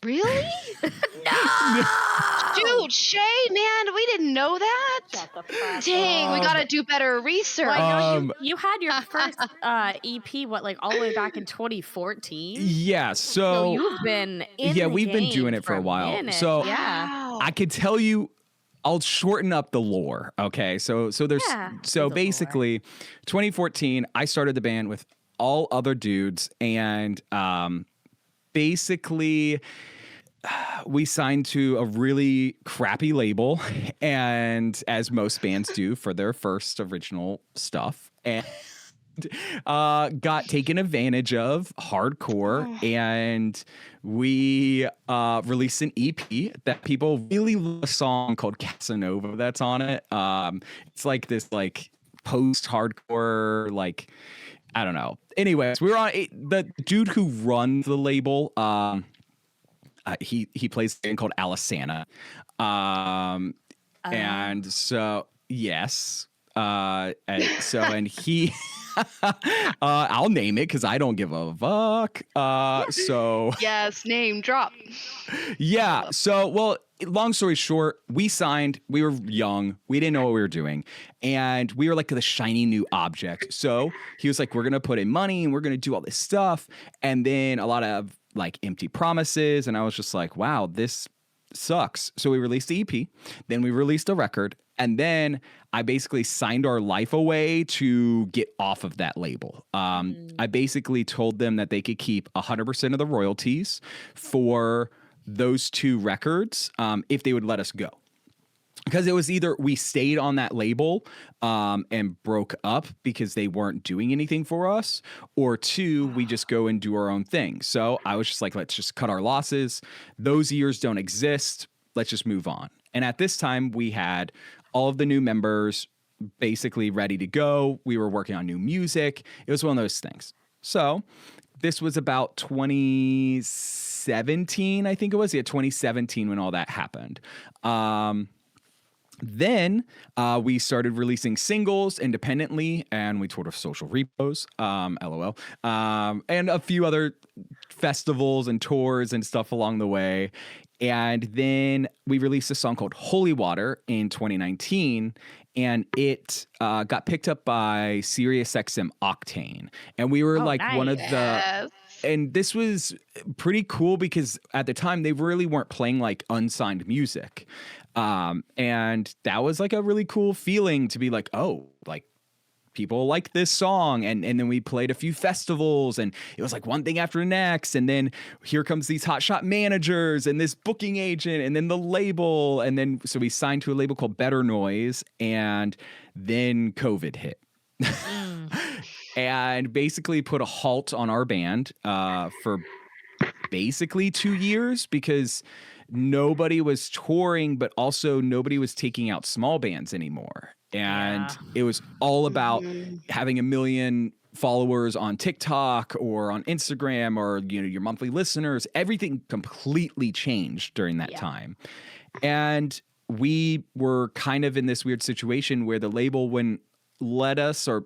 Really? No! Dude, Shae, man, we didn't know that. Shut the fuck Dang, we gotta do better research. Well, I know Um, you had your first EP, all the way back in 2014? Yeah. So So you've been in yeah, the we've been game doing it for a while. minute. So yeah. Wow. I could tell you. I'll shorten up the lore. Okay. So there's Yeah, do so the basically 2014, I started the band with all other dudes, and basically we signed to a really crappy label, and as most bands do for their first original stuff, and got taken advantage of hardcore, and we released an EP that people really love, a song called Casanova that's on it. It's like this post-hardcore, I don't know. Anyways, we were on the dude who runs the label. He plays a band called Alisana. And so yes. And he I'll name it because I don't give a fuck. So Yes, name drop. yeah. So, well, long story short, we signed. We were young. We didn't know what we were doing. And we were like the shiny new object. So he was like, we're going to put in money and we're going to do all this stuff. And then a lot of empty promises. And I was just like, wow, this sucks. So we released the EP. Then we released a record. And then I basically signed our life away to get off of that label. I basically told them that they could keep 100% of the royalties for those two records if they would let us go. Because it was either we stayed on that label and broke up because they weren't doing anything for us, or two, we just go and do our own thing. So I was just like, let's just cut our losses. Those years don't exist. Let's just move on. And at this time, we had all of the new members basically ready to go. We were working on new music. It was one of those things. So this was about 2017, I think it was. Yeah, 2017 when all that happened. Then we started releasing singles independently, and we toured with Social Repos, LOL, and a few other festivals and tours and stuff along the way. And then we released a song called Holy Water in 2019, and it got picked up by SiriusXM Octane. And we were one of the... Yes. And this was pretty cool because at the time they really weren't playing unsigned music. And that was a really cool feeling to be people like this song. And then we played a few festivals, and it was one thing after the next. And then here comes these hotshot managers and this booking agent and then the label. And then so we signed to a label called Better Noise, and then COVID hit. And basically put a halt on our band for basically 2 years because nobody was touring, but also nobody was taking out small bands anymore. And it was all about having 1 million followers on TikTok or on Instagram or your monthly listeners. Everything completely changed during that time. And we were kind of in this weird situation where the label wouldn't let us, or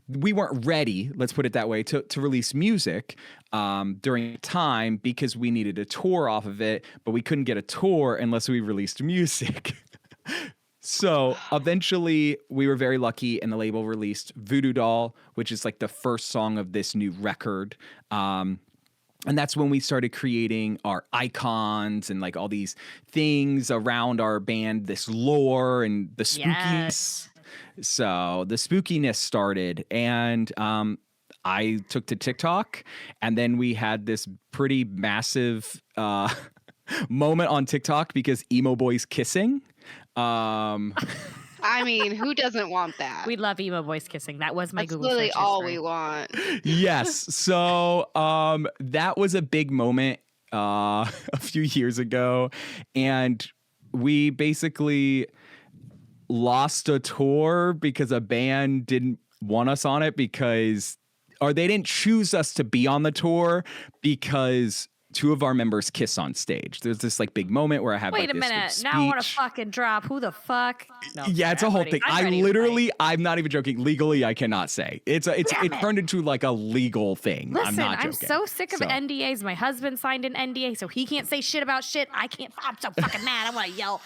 we weren't ready, let's put it that way, to release music during time because we needed a tour off of it, but we couldn't get a tour unless we released music. So eventually we were very lucky and the label released Voodoo Doll, which is like the first song of this new record. And that's when we started creating our icons and like all these things around our band, this lore and the spookiness. So the spookiness started, and I took to TikTok, and then we had this pretty massive moment on TikTok because emo boys kissing. I mean, who doesn't want that? We love emo boys kissing. That was my That's Google literally search all history. we want. Yes. So that was a big moment a few years ago, and we basically lost a tour because a band didn't want us on it or they didn't choose us to be on the tour because two of our members kiss on stage. There's this like big moment where I have Wait like a this minute. speech. Now I want to fucking drop. Who the fuck? No, Yeah, it's a whole thing. I'm ready to fight. I'm not even joking. Legally, I cannot say. It turned into like a legal thing. Listen, I'm not joking. I'm so sick of NDAs. My husband signed an NDA, so he can't say shit about shit. I'm so fucking mad. I want to yell.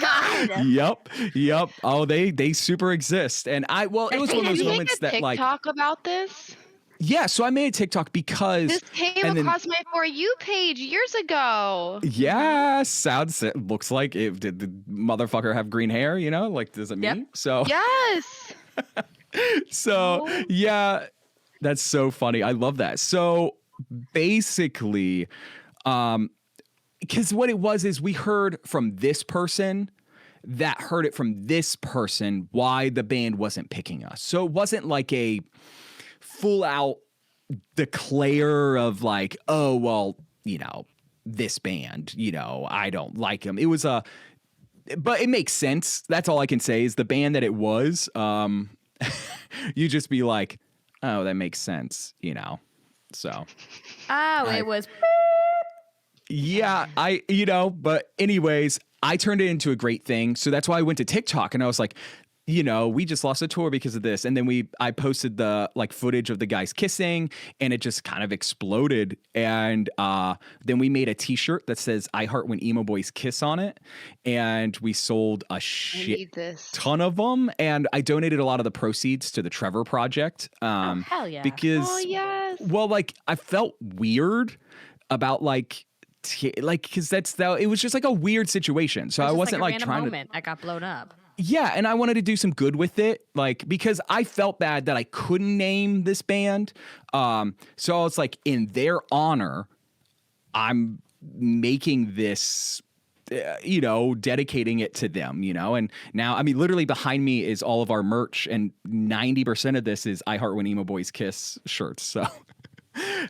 God. Yep. Oh, they super exist. And it was one of those moments that like TikTok about this. Yeah, so I made a TikTok because this came across my For You page years ago. Yeah, looks like it. Did the motherfucker have green hair? You know, like does it mean? So yes. So yeah, that's so funny. I love that. So basically, because what it was is we heard from this person that heard it from this person why the band wasn't picking us. So it wasn't like a full out declare of like, oh, well, you know, this band, you know, I don't like them. It was but it makes sense. That's all I can say is the band that it was, you just be like, oh, that makes sense, you know? So. It was. Yeah, but anyways, I turned it into a great thing. So that's why I went to TikTok and I was like, you know, we just lost a tour because of this. And then I posted the like footage of the guys kissing and it just kind of exploded. And then we made a t-shirt that says I heart when emo boys kiss on it. And we sold a shit ton of them. And I donated a lot of the proceeds to the Trevor Project. Hell yeah. Because, well, like I felt weird about because it was just like a weird situation. So I wasn't like trying moment that got blown up. Yeah, and I wanted to do some good with it, like because I felt bad that I couldn't name this band. So it's like in their honor, I'm making this, dedicating it to them, And now, I mean, literally behind me is all of our merch, and 90% of this is I Heart When Emo Boys Kiss shirts. So.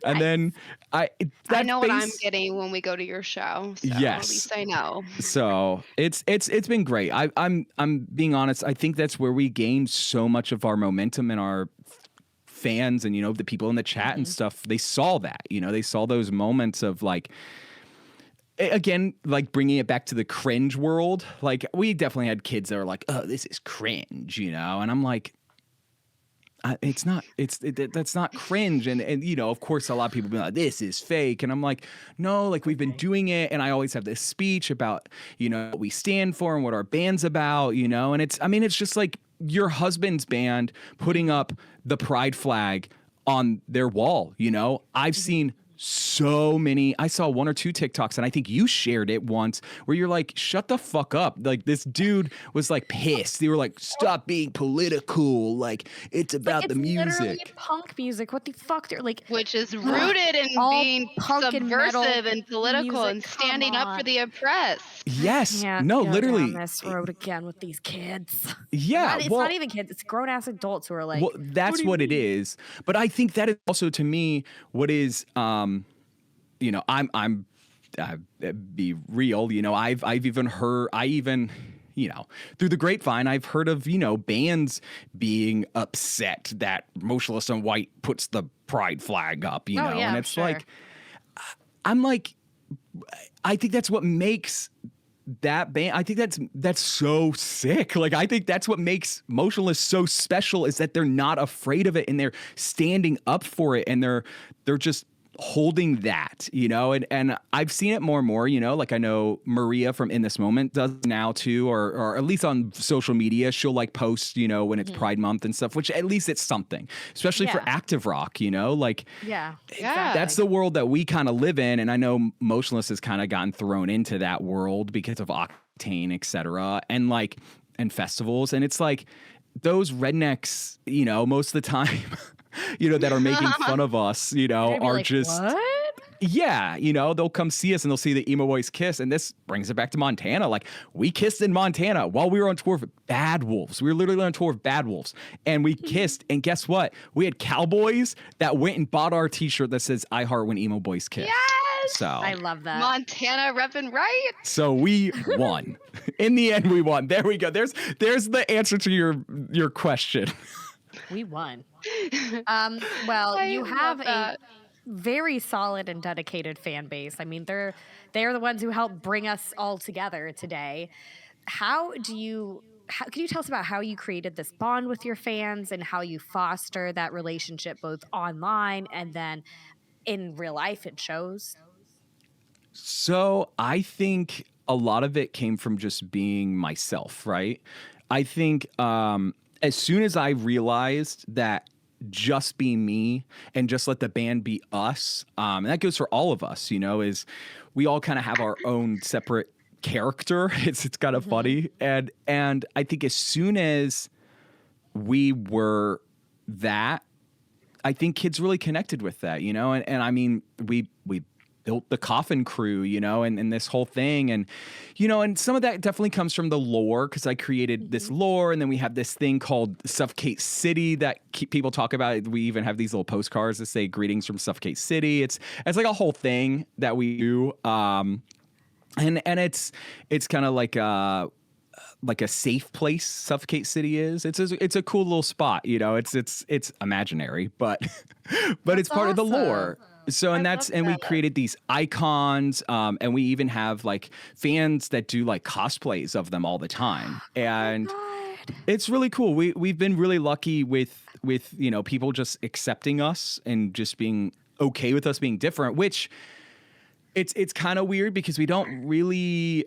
And then I know what I'm getting when we go to your show. So yes, at least I know. So it's been great. I'm being honest. I think that's where we gained so much of our momentum and our fans and the people in the chat and stuff. They saw that. They saw those moments of like. Again, like bringing it back to the cringe world. Like we definitely had kids that were like, "Oh, this is cringe," and I'm like. That's not cringe. And of course, a lot of people be like, this is fake. And I'm like, no, like we've been doing it. And I always have this speech about, what we stand for and what our band's about, and it's just like your husband's band putting up the pride flag on their wall. I've seen so many. I saw one or two TikToks, and I think you shared it once, where you're like, "Shut the fuck up!" Like this dude was like pissed. They were like, "Stop being political! Like it's about the music." Literally punk music. What the fuck? They're like, which is rooted in being subversive and political and standing up for the oppressed. Yes. No. Literally. Down this road again with these kids. Yeah. It's not even kids. It's grown ass adults who are like. Well, that's what it is. But I think that is also to me what is. I'm be real, I've even heard, through the grapevine, I've heard of, bands being upset that Motionless in White puts the pride flag up, and it's like, I'm like, I think that's what makes that band, I think that's so sick. Like, I think that's what makes Motionless so special, is that they're not afraid of it and they're standing up for it, and they're just holding that, and I've seen it more and more, like I know Maria from In This Moment does now too, or at least on social media, she'll like post, when it's Pride Month and stuff, which at least it's something, especially for active rock, like Yeah. that's the world that we kind of live in. And I know Motionless has kind of gotten thrown into that world because of Octane, etc. and festivals. And it's like those rednecks, most of the time, that are making fun of us, are like, just, what? yeah, they'll come see us and they'll see the emo boys kiss. And this brings it back to Montana. Like, we kissed in Montana while we were on tour of Bad Wolves. We were literally on tour of Bad Wolves, and we kissed. And guess what? We had cowboys that went and bought our t-shirt that says "I Heart When Emo Boys Kiss." Yes! So I love that. Montana repping right. So we won. In the end, we won. There we go. There's the answer to your question. We won. Well, you have a very solid and dedicated fan base. I mean, they're the ones who helped bring us all together today. Can you tell us about how you created this bond with your fans and how you foster that relationship both online and then in real life at shows? So I think a lot of it came from just being myself, right? I think as soon as I realized that just be me and just let the band be us, and that goes for all of us, is we all kind of have our own separate character. It's kind of funny. And I think as soon as we were that, I think kids really connected with that, and I mean, we built the Coffin Crew, and this whole thing. And, and some of that definitely comes from the lore, because I created this lore. And then we have this thing called Suffocate City that people talk about. We even have these little postcards that say "Greetings from Suffocate City." It's like a whole thing that we do. And it's kind of like a safe place. Suffocate City is. It's a cool little spot, it's imaginary, but it's part of the lore. So, and we created these icons, and we even have like fans that do like cosplays of them all the time. And it's really cool. We've been really lucky with people just accepting us and just being okay with us being different, which it's kind of weird because we don't really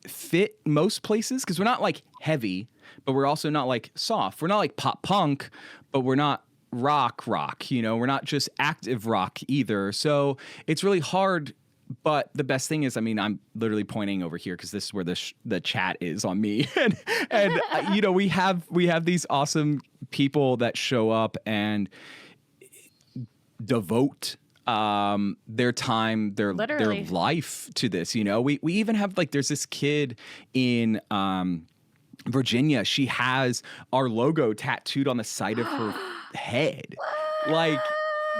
fit most places, because we're not like heavy, but we're also not like soft. We're not like pop punk, but we're not rock, we're not just active rock either. So it's really hard. But the best thing is, I mean, I'm literally pointing over here because this is where the chat is on me, and we have these awesome people that show up and devote their time, their life to this. We even have like, there's this kid in Virginia. She has our logo tattooed on the side of her head. Like,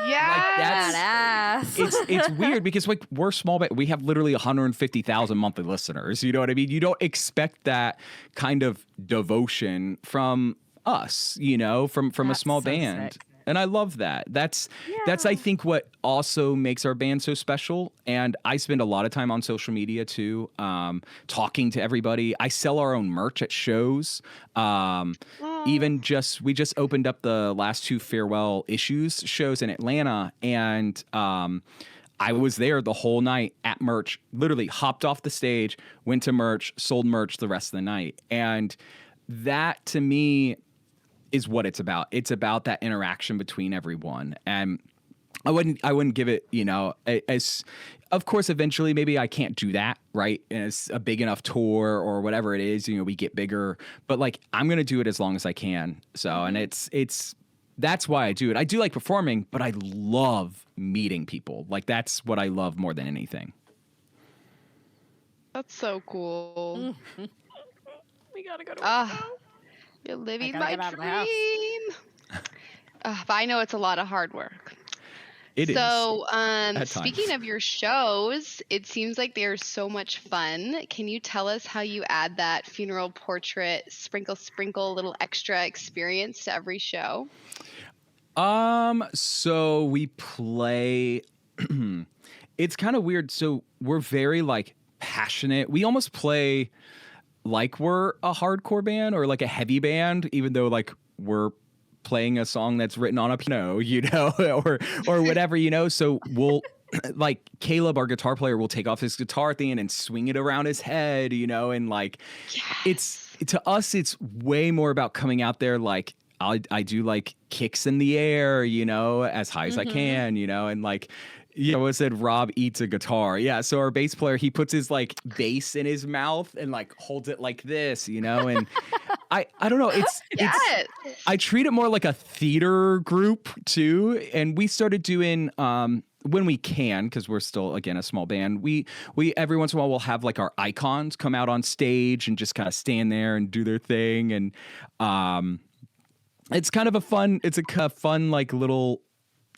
yeah, it's weird because like we're small, but we have literally 150,000 monthly listeners. You know what I mean? You don't expect that kind of devotion from us, from a small band. Sick. And I love that. That's I think what also makes our band so special. And I spend a lot of time on social media too, talking to everybody. I sell our own merch at shows. We just opened up the last 2 farewell issues shows in Atlanta, and I was there the whole night at merch. Literally hopped off the stage, went to merch, sold merch the rest of the night, and that to me is what it's about. It's about that interaction between everyone. And I wouldn't give it, as, of course, eventually maybe I can't do that, right? And it's a big enough tour or whatever it is, we get bigger, but like, I'm going to do it as long as I can. So, and that's why I do it. I do like performing, but I love meeting people. Like, that's what I love more than anything. That's so cool. We gotta go to a show. You're living my dream. But I know it's a lot of hard work. It is. So, speaking of your shows, it seems like they're so much fun. Can you tell us how you add that funeral portrait sprinkle little extra experience to every show? So we play it's kind of weird. So we're very like passionate. We almost play like we're a hardcore band or like a heavy band, even though like we're playing a song that's written on a piano, or whatever, So we'll like Caleb, our guitar player, will take off his guitar at the end and swing it around his head, and like it's to us, it's way more about coming out there like I do like kicks in the air, as high as I can, and like it said Rob eats a guitar. Yeah. So our bass player, he puts his like bass in his mouth and like holds it like this, and I don't know. It's I treat it more like a theater group too. And we started doing when we can, because we're still again a small band, we every once in a while we'll have like our icons come out on stage and just kind of stand there and do their thing. And it's kind of a fun like little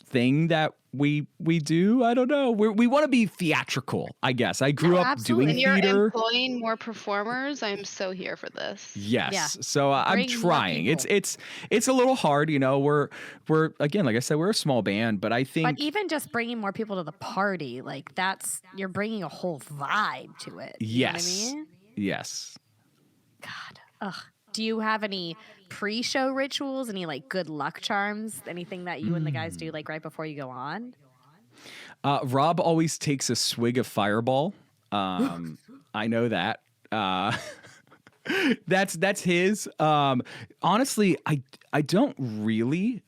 thing that we do. I don't know. We want to be theatrical, I guess. I grew up doing and you're theater. employing more performers. I'm so here for this. Yes. Yeah. So I'm trying. It's a little hard, We're again, like I said, we're a small band, but I think. But even just bringing more people to the party, like you're bringing a whole vibe to it. You know what I mean? Yes. God. Ugh. Do you have any pre-show rituals? Any like good luck charms? Anything that you and the guys do like right before you go on? Rob always takes a swig of Fireball. I know that. That's his. Honestly, I don't really.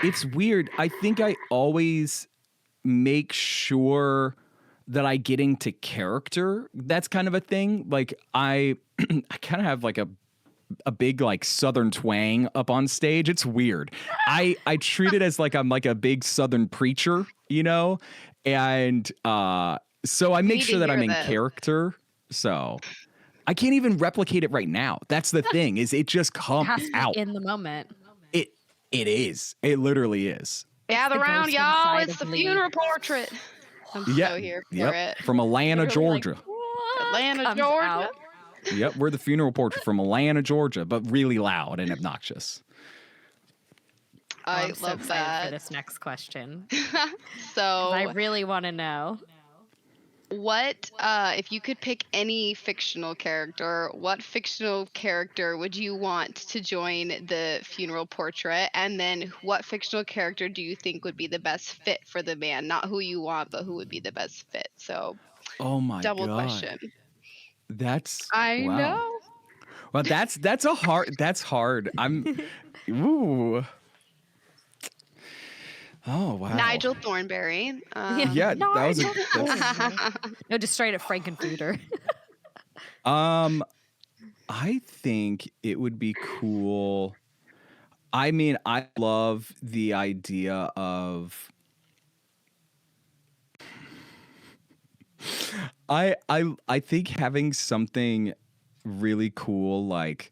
It's weird. I think I always make sure that I get into character. That's kind of a thing. Like I kind of have like a big like Southern twang up on stage. It's weird. I treat it as like I'm like a big Southern preacher, and so I make sure that I'm in character. So I can't even replicate it right now. That's the thing, is it just comes out in the moment. It is. It literally is. Gather around, y'all. It's the funeral portrait. I'm so here for it. From Atlanta, Georgia. Like, Atlanta, Georgia. Out. Yep, we're the funeral portrait from Atlanta, Georgia, but really loud and obnoxious. I I'm so love excited that. for this next question. So I really want to know. What, if you could pick any fictional character, what fictional character would you want to join the funeral portrait? And then what fictional character do you think would be the best fit for the band? Not who you want, but who would be the best fit. So, oh my double God. question. I know. Well, that's hard. Ooh. Oh, wow. Nigel Thornberry. Yeah, that was No, just straight up Frankenfooter. I think it would be cool. I mean, I love the idea of I think having something really cool, like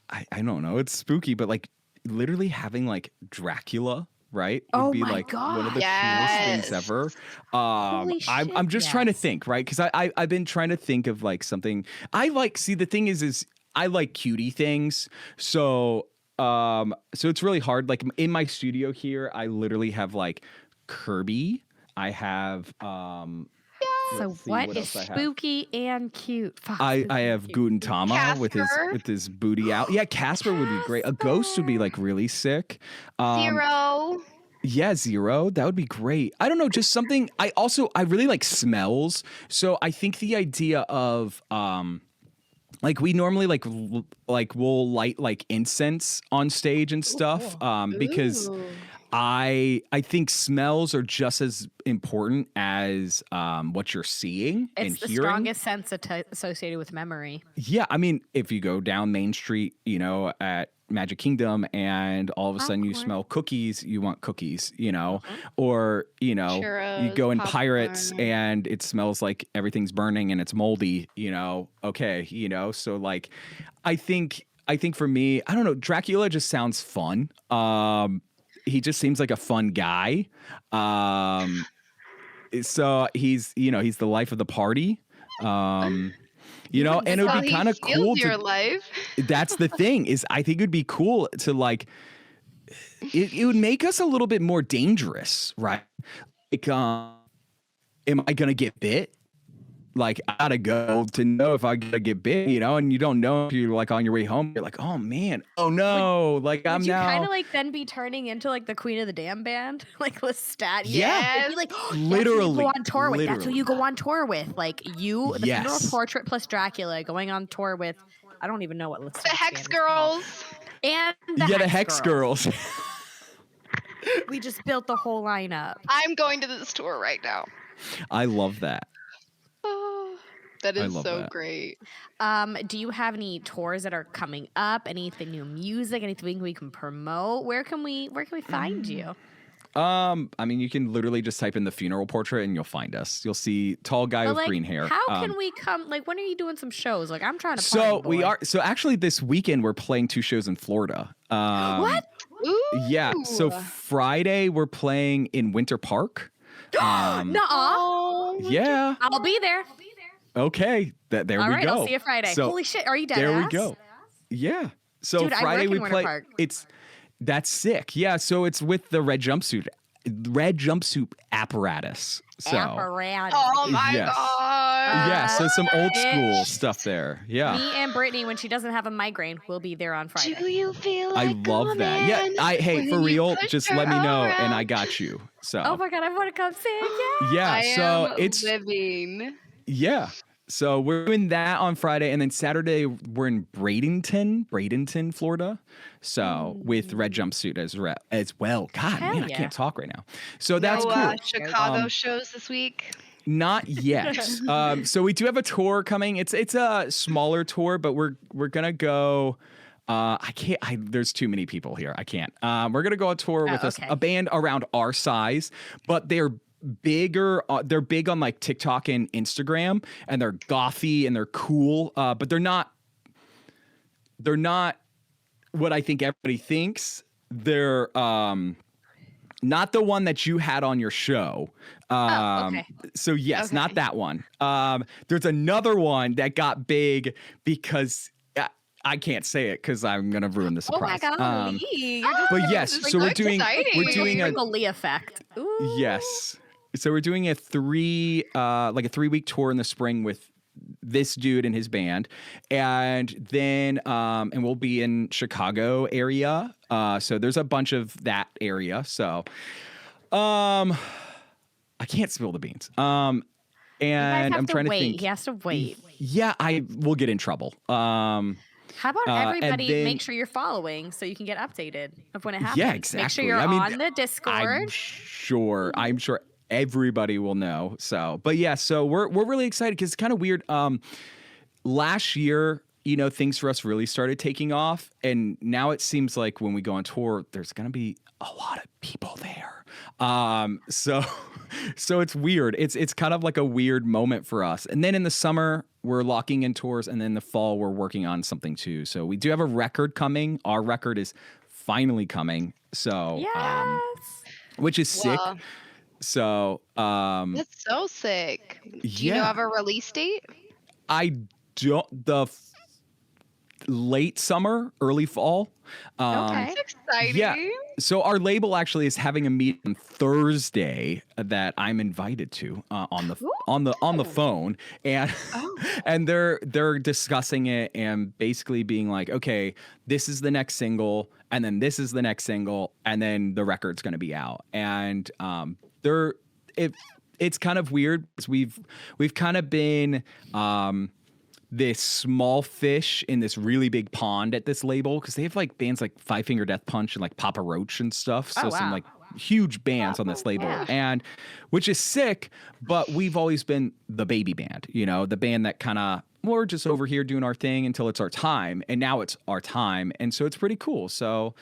I don't know, it's spooky, but like literally having like Dracula, right? Would be like one of the coolest things ever. I'm just trying to think, right? Because I've been trying to think of like something I like. See, the thing is I like cutie things. So it's really hard. Like in my studio here, I literally have like Kirby. I have so what is spooky and cute? Fuck, I have Gutentama Casper. with his booty out. Yeah, Casper would be great. A ghost would be like really sick. Zero. Yeah, Zero. That would be great. I don't know, just something. I really like smells. So I think the idea of like we normally like we'll light like incense on stage and stuff because I think smells are just as important as what you're seeing and hearing. It's the strongest sense associated with memory. Yeah, I mean, if you go down Main Street, at Magic Kingdom and all of a sudden you smell cookies, you want cookies, or, Churros, you go in popcorn. Pirates and it smells like everything's burning and it's moldy, okay, so like, I think for me, I don't know, Dracula just sounds fun. He just seems like a fun guy. So he's the life of the party. And it would be kind of cool your life. That's the thing, is I think it'd be cool to like it would make us a little bit more dangerous, right? Like, am I gonna get bit? Like, I gotta go to know if I gotta get bit, and you don't know if you're like on your way home. You're like, oh man, oh no, like I'm Would you kind now. of like then be turning into like the Queen of the Damn Band, like Lestat? Yeah. It'd be like, oh, Literally, that's who you go on tour with. That's who literally. you go on tour with. Like you, the funeral Yes. portrait plus Dracula, going on tour with. I don't even know what Lestat. The Hex Girls. And The Hex Girls. We just built the whole lineup. I'm going to this tour right now. I love that. Oh, that is love so that. great. Do you have any tours that are coming up? Anything new music? Anything we can promote? Where can we find you? I mean, you can literally just type in the funeral portrait and you'll find us. You'll see tall guy with green hair. How can we come? Like, when are you doing some shows? Like, I'm trying to. So we are. So actually, this weekend we're playing 2 shows in Florida. What? Ooh. Yeah. So Friday we're playing in Winter Park. Nuh-uh. Oh, Yeah. I'll be there. Okay. There All we right, go. I'll see you Friday. So Holy shit, are you dead? there we go. Yeah. So Dude, I Friday work we in Winter play. Park. That's sick. Yeah. So it's with the red jumpsuit apparatus. So Oh my Yes. god. yeah. So some old school bitch. stuff there. Yeah. Me and Brittany, when she doesn't have a migraine, will be there on Friday. Do you feel I like love that. Yeah. Hey, when for you real, push just her let me know and around? I got you. So Oh my god, I want to come sing. Yeah. yeah. I So am it's living. yeah. So we're doing that on Friday, and then Saturday we're in Bradenton, Florida. So with red jumpsuit as well. God, Hell man, I yeah. can't talk right now. So that's No, cool. Chicago shows this week. Not yet. So we do have a tour coming. It's a smaller tour, but we're gonna go. I can't. There's too many people here. I can't. We're gonna go on tour with a band around our size, but they're bigger. They're big on like TikTok and Instagram, and they're gothy and they're cool. But they're not. They're not what I think everybody thinks. They're not the one that you had on your show. Okay. So yes, Okay. not that one. There's another one that got big because I can't say it because I'm gonna ruin the Oh my surprise. god, Lee. You're just But yes, This so is we're doing exciting. a Lee effect. Ooh. yes. So we're doing a 3-week tour in the spring with this dude and his band, and then and we'll be in Chicago area. So there's a bunch of that area. So I can't spill the beans. And I'm trying to think. He has to wait. Yeah, I will get in trouble. How about and everybody then- make sure you're following so you can get updated of when it happens? Yeah, Make sure exactly. you're I mean, on the Discord. I'm sure everybody will know. So, but yeah, so we're really excited because it's kind of weird. Last year, things for us really started taking off, and now it seems like when we go on tour, there's gonna be a lot of people there. So it's weird. It's kind of like a weird moment for us. And then in the summer, we're locking in tours, and then in the fall, we're working on something too. So we do have a record coming. Our record is finally coming. So Yes. which is sick. Wow. So That's so sick. Do you know yeah. have a release date? I don't late summer, early fall. Okay. That's exciting. Yeah. So our label actually is having a meeting on Thursday that I'm invited to on the phone, and and they're discussing it and basically being like, okay, this is the next single, and then this is the next single, and then the record's going to be out, and it's kind of weird because we've kind of been this small fish in this really big pond at this label because they have like bands like Five Finger Death Punch and like Papa Roach and stuff. So some like huge bands on this label, and which is sick. But we've always been the baby band, the band that kind of we're just over here doing our thing until it's our time, and now it's our time, and so it's pretty cool. So.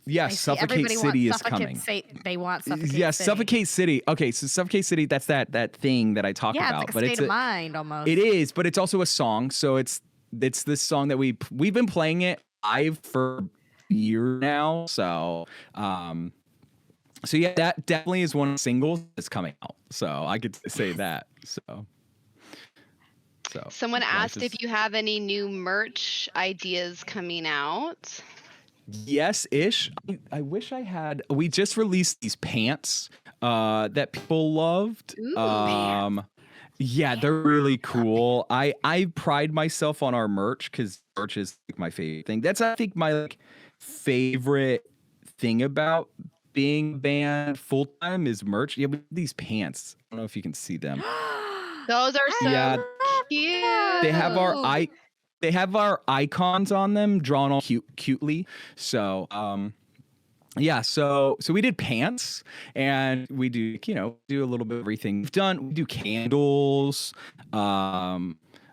Yes, Suffocate City is coming. They want Suffocate Yes, City. Suffocate City. Okay, so Suffocate City, that's that thing that I talked about. It's like a state of mind almost. It is, but it's also a song. So it's this song that we've been playing it live for a year now. So so yeah, that definitely is one of the singles that's coming out. So I could say that. So Someone life asked is- if you have any new merch ideas coming out. Yes-ish. I wish I had. We just released these pants that people loved. Ooh. Yeah, they're really cool. I pride myself on our merch because merch is like my favorite thing. That's I think my like favorite thing about being a band full time is merch. Yeah, we have these pants. I don't know if you can see them. Those are I Yeah, so love they have our those. they have our icons on them drawn all cutely. So yeah, so we did pants and we do do a little bit of everything. We do candles.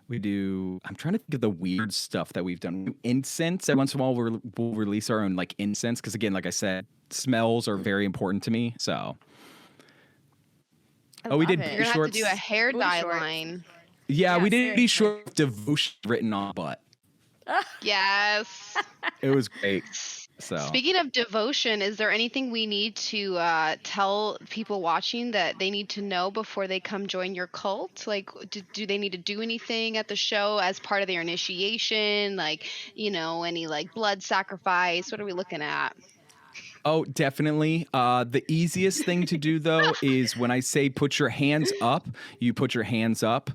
We do. I'm trying to think of the weird stuff that we've done. We do incense. Every once in a while, we'll release our own like incense because again, like I said, smells are very important to me. So I we love did it. You're gonna have to do a shorts. hair Booty dye shorts. line. Yeah, Yeah, we did seriously. short devotion written on butt. Yes. It was great. So Speaking of devotion, is there anything we need to tell people watching that they need to know before they come join your cult? Like, do they need to do anything at the show as part of their initiation? Like, any like blood sacrifice? What are we looking at? Oh, definitely. The easiest thing to do though is when I say put your hands up, you put your hands up.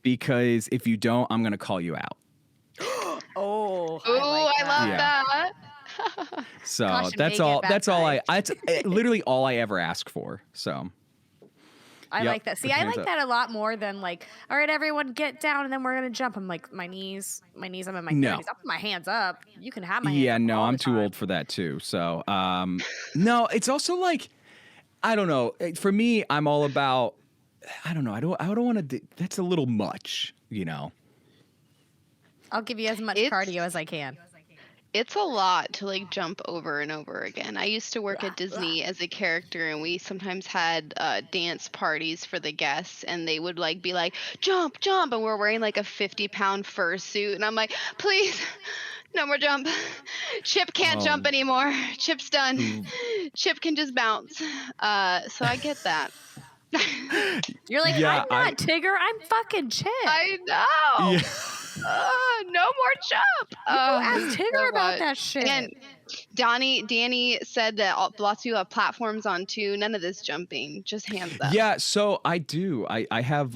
Because if you don't, I'm gonna call you out. Oh, Ooh, I like I love Yeah. that. So Caution that's may all. get That's all. baptized. It's literally all I ever ask for. So I yep, like that. put See, your I hands like up. that a lot more than like, all right, everyone get down and then we're gonna jump. I'm like, my knees, I'm in my No. 30s. I'll put my hands up. You can have my hands Yeah, up no, all I'm the too time. old for that too. So no, it's also like I don't know. For me, I'm all about. I don't know. I don't want to. That's a little much. I'll give you as much It's cardio as I can. It's a lot to like jump over and over again. I used to work at Disney as a character, and we sometimes had dance parties for the guests, and they would like be like, "Jump, jump," and we're wearing like a 50-pound fursuit, and I'm like, "Please, no more jump. Chip can't jump Oh, anymore. Chip's done. ooh. Chip can just bounce." So I get that. You're like, I'm Yeah, not Tigger. I'm fucking Chip. I know. yeah. No more jump. You go ask Tigger So about much. that shit. And Danny said that lots of people have platforms on too. None of this jumping, just hands up. Yeah, so I do. I have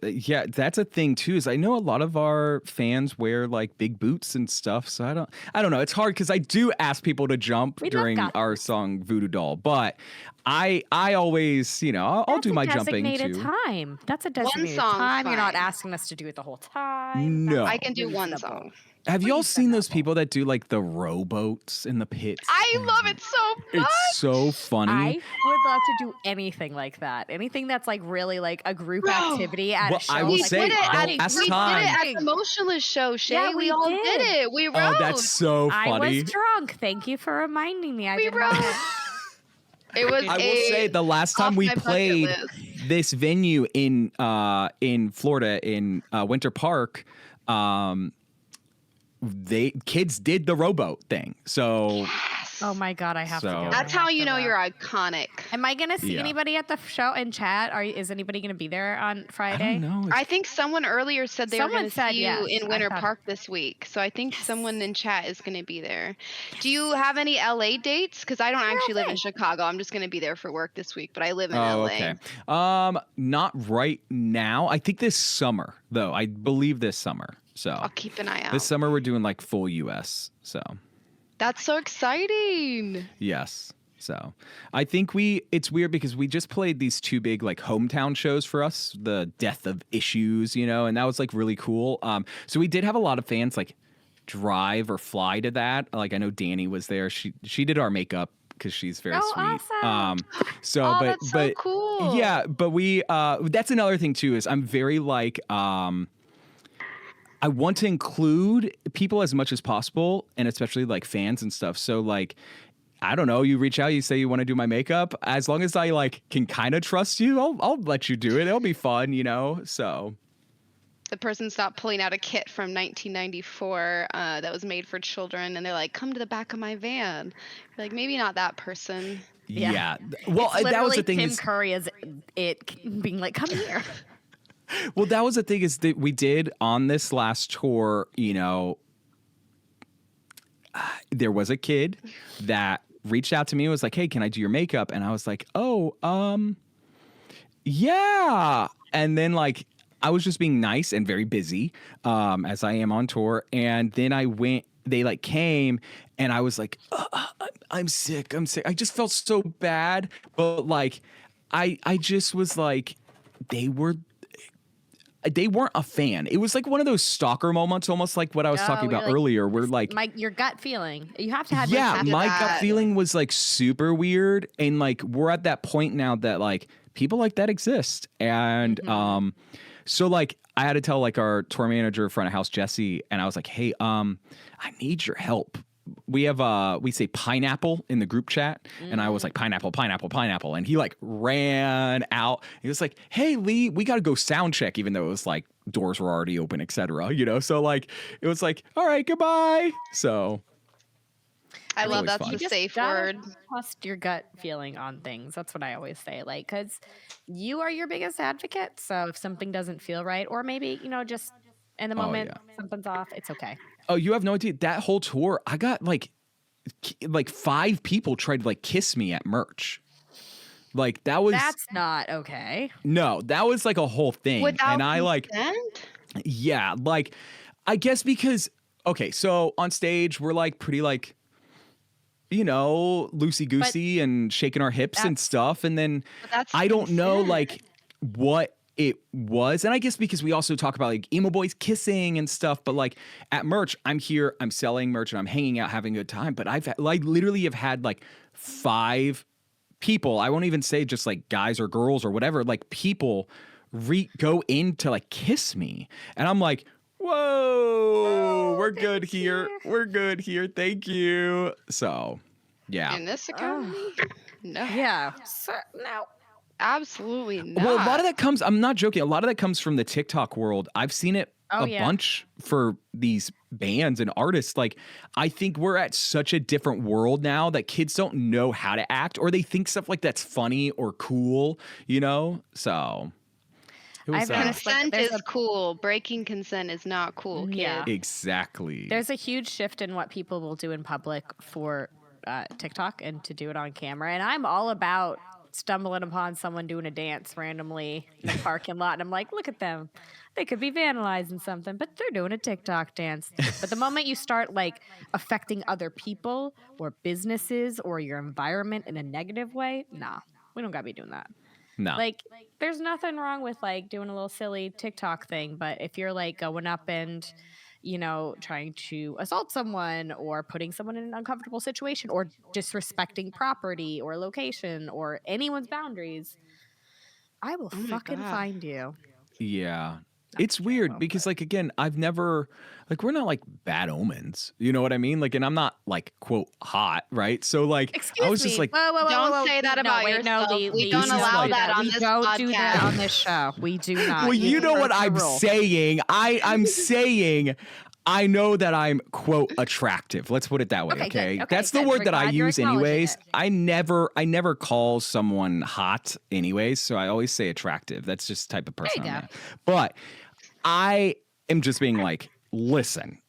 yeah, that's a thing too. Is I know a lot of our fans wear like big boots and stuff. So I don't know. It's hard because I do ask people to jump We love during Goths. our song Voodoo Doll, but I always I'll That's do a my jumping designated too. time. That's a designated song's time. You're not fine. asking us to do it the whole time. No. I can do one reasonable. song. Have you all seen those Reasonable. people that do like the rowboats in the pits? I love it so much. It's so I funny. would love to do anything like that. Anything that's like really like a group Bro. activity at Well, a show. I will We like, say, did it at the we last did it time- at the Motionless show, Shae. Yeah, we we all did. did it. We rode. Oh, that's so I funny. was drunk. Thank you for reminding me. I We did not. rode. It was. I will say the last time off we my bucket played list. this venue in Florida in Winter Park, kids did the rowboat thing. So Oh my god, I have to So- go. That's I how have you to know go. you're iconic. Am I gonna see Yeah. anybody at the show in chat? Is anybody gonna be there on I Friday? don't know. I think someone earlier said they were Someone going to said see you yes. in I Winter thought- Park this week. So I think someone in chat is going to be there. Do you have any LA dates? Because I don't actually live in Chicago. I'm just going to be there for work this week, but I live in Oh, LA. okay. Not right now. I think this summer, though. I believe this summer. So I'll keep an eye out. this summer we're doing like full US. So That's so exciting. yes. So I think it's weird because we just played these two big like hometown shows for us, the Death of Issues, and that was like really cool. So we did have a lot of fans like drive or fly to that. Like I know Danny was there. She did our makeup because she's very Oh, sweet. awesome. So Oh, but that's so but cool. yeah, but we that's another thing too is I'm very like I want to include people as much as possible and especially like fans and stuff. So like I don't know, you reach out, you say you want to do my makeup, as long as I like can kind of trust you, I'll let you do it. It'll be fun, So The person stopped pulling out a kit from 1994 that was made for children, and they're like, "Come to the back of my van." You're like, maybe not that person. yeah. Well, It's that was the literally thing Tim is Curry is it being like, come here. well, that was the thing is that we did on this last tour, there was a kid that reached out to me and was like, "Hey, can I do your makeup?" And I was like, "Oh, yeah." And then like I was just being nice and very busy, as I am on tour. And then I went. They like came, and I was like, I'm sick. I'm sick. I just felt so bad, but like, I just was like, they were. They weren't a fan. It was like one of those stalker moments, almost like what I was talking about like, earlier, where like, your gut feeling. You have to have yeah, listen to my gut that. feeling was like super weird, and like we're at that point now that like people like that exist, and so like I had to tell like our tour manager, front of house Jesse, and I was like, hey, I need your help. We have we say pineapple in the group chat, and I was like pineapple, pineapple, pineapple, and he like ran out. He was like, "Hey Lee, we got to go sound check," even though it was like doors were already open, etc. You know, so like it was like, "All right, goodbye." So I love always that's fun. the just safe gotta word. trust your gut feeling on things. That's what I always say. Like, because you are your biggest advocate. So if something doesn't feel right, or maybe just in the Oh moment yeah. something's off, it's okay. Oh, you have no idea. That whole tour, I got like 5 people tried to like kiss me at merch. Like that was That's not okay. no, that was like a whole thing, and Without I like. consent? Yeah, like I guess because okay, so on stage we're like pretty like loosey goosey and shaking our hips and That's- stuff, and then But that's I don't know consent. like what it was, and I guess because we also talk about like emo boys kissing and stuff, but like at merch, I'm here, I'm selling merch, and I'm hanging out, having a good time. But I've like literally have had like 5 people. I won't even say just like guys or girls or whatever. Like people go in to like kiss me, and I'm like, whoa, we're good here. We're good here. Thank you. So, yeah. In this economy? No. Yeah. So, no. Absolutely not. Well, a lot of that comes, I'm not joking, a lot of that comes from the TikTok world. I've seen it Oh, a yeah. bunch for these bands and artists. Like, I think we're at such a different world now that kids don't know how to act, or they think stuff like that's funny or cool, So it was I've noticed, like, Consent there's is cool. Breaking consent is not cool, kid. Yeah. exactly. There's a huge shift in what people will do in public for TikTok and to do it on camera. And I'm all about stumbling upon someone doing a dance randomly in a parking lot. And I'm like, look at them. They could be vandalizing something, but they're doing a TikTok dance. But the moment you start like affecting other people or businesses or your environment in a negative way, nah, we don't got to be doing that. No. Like, there's nothing wrong with like doing a little silly TikTok thing, but if you're like going up and trying to assault someone or putting someone in an uncomfortable situation or disrespecting property or location or anyone's boundaries, I will Oh my fucking God. find you. Yeah. It's weird because like again, I've never like we're not like bad omens. You know what I mean? Like and I'm not like quote hot, right? So like Excuse I was me. just like whoa, Don't say that about yourself. We don't This is allow like- that on we this don't do that podcast. on this show. We do not. well, you know broke what the I'm rule. saying. I'm saying I know that I'm quote attractive. Let's put it that way, Okay, okay? good. Okay, That's the good. word We're that I glad you're use acknowledging anyways. it. I never call someone hot anyways, so I always say attractive. That's just the type of person There you I'm go. at. But I am just being like, listen,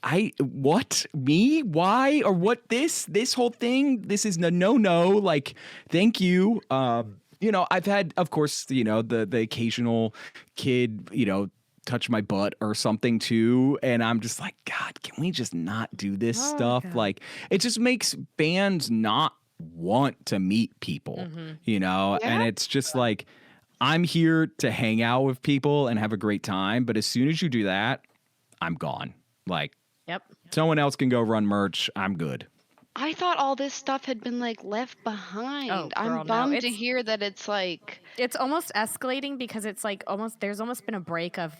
I what me why or what this whole thing, this is no like thank you. I've had of course the occasional kid touch my butt or something too, and I'm just like, God, can we just not do this Oh, stuff? God. Like it just makes bands not want to meet people, and Yeah. it's just like I'm here to hang out with people and have a great time, but as soon as you do that, I'm gone. Like Yep. someone else can go run merch. I'm good. I thought all this stuff had been like left behind. Oh, girl, I'm no. bummed to It's- hear that it's like It's almost escalating because it's like there's almost been a break of,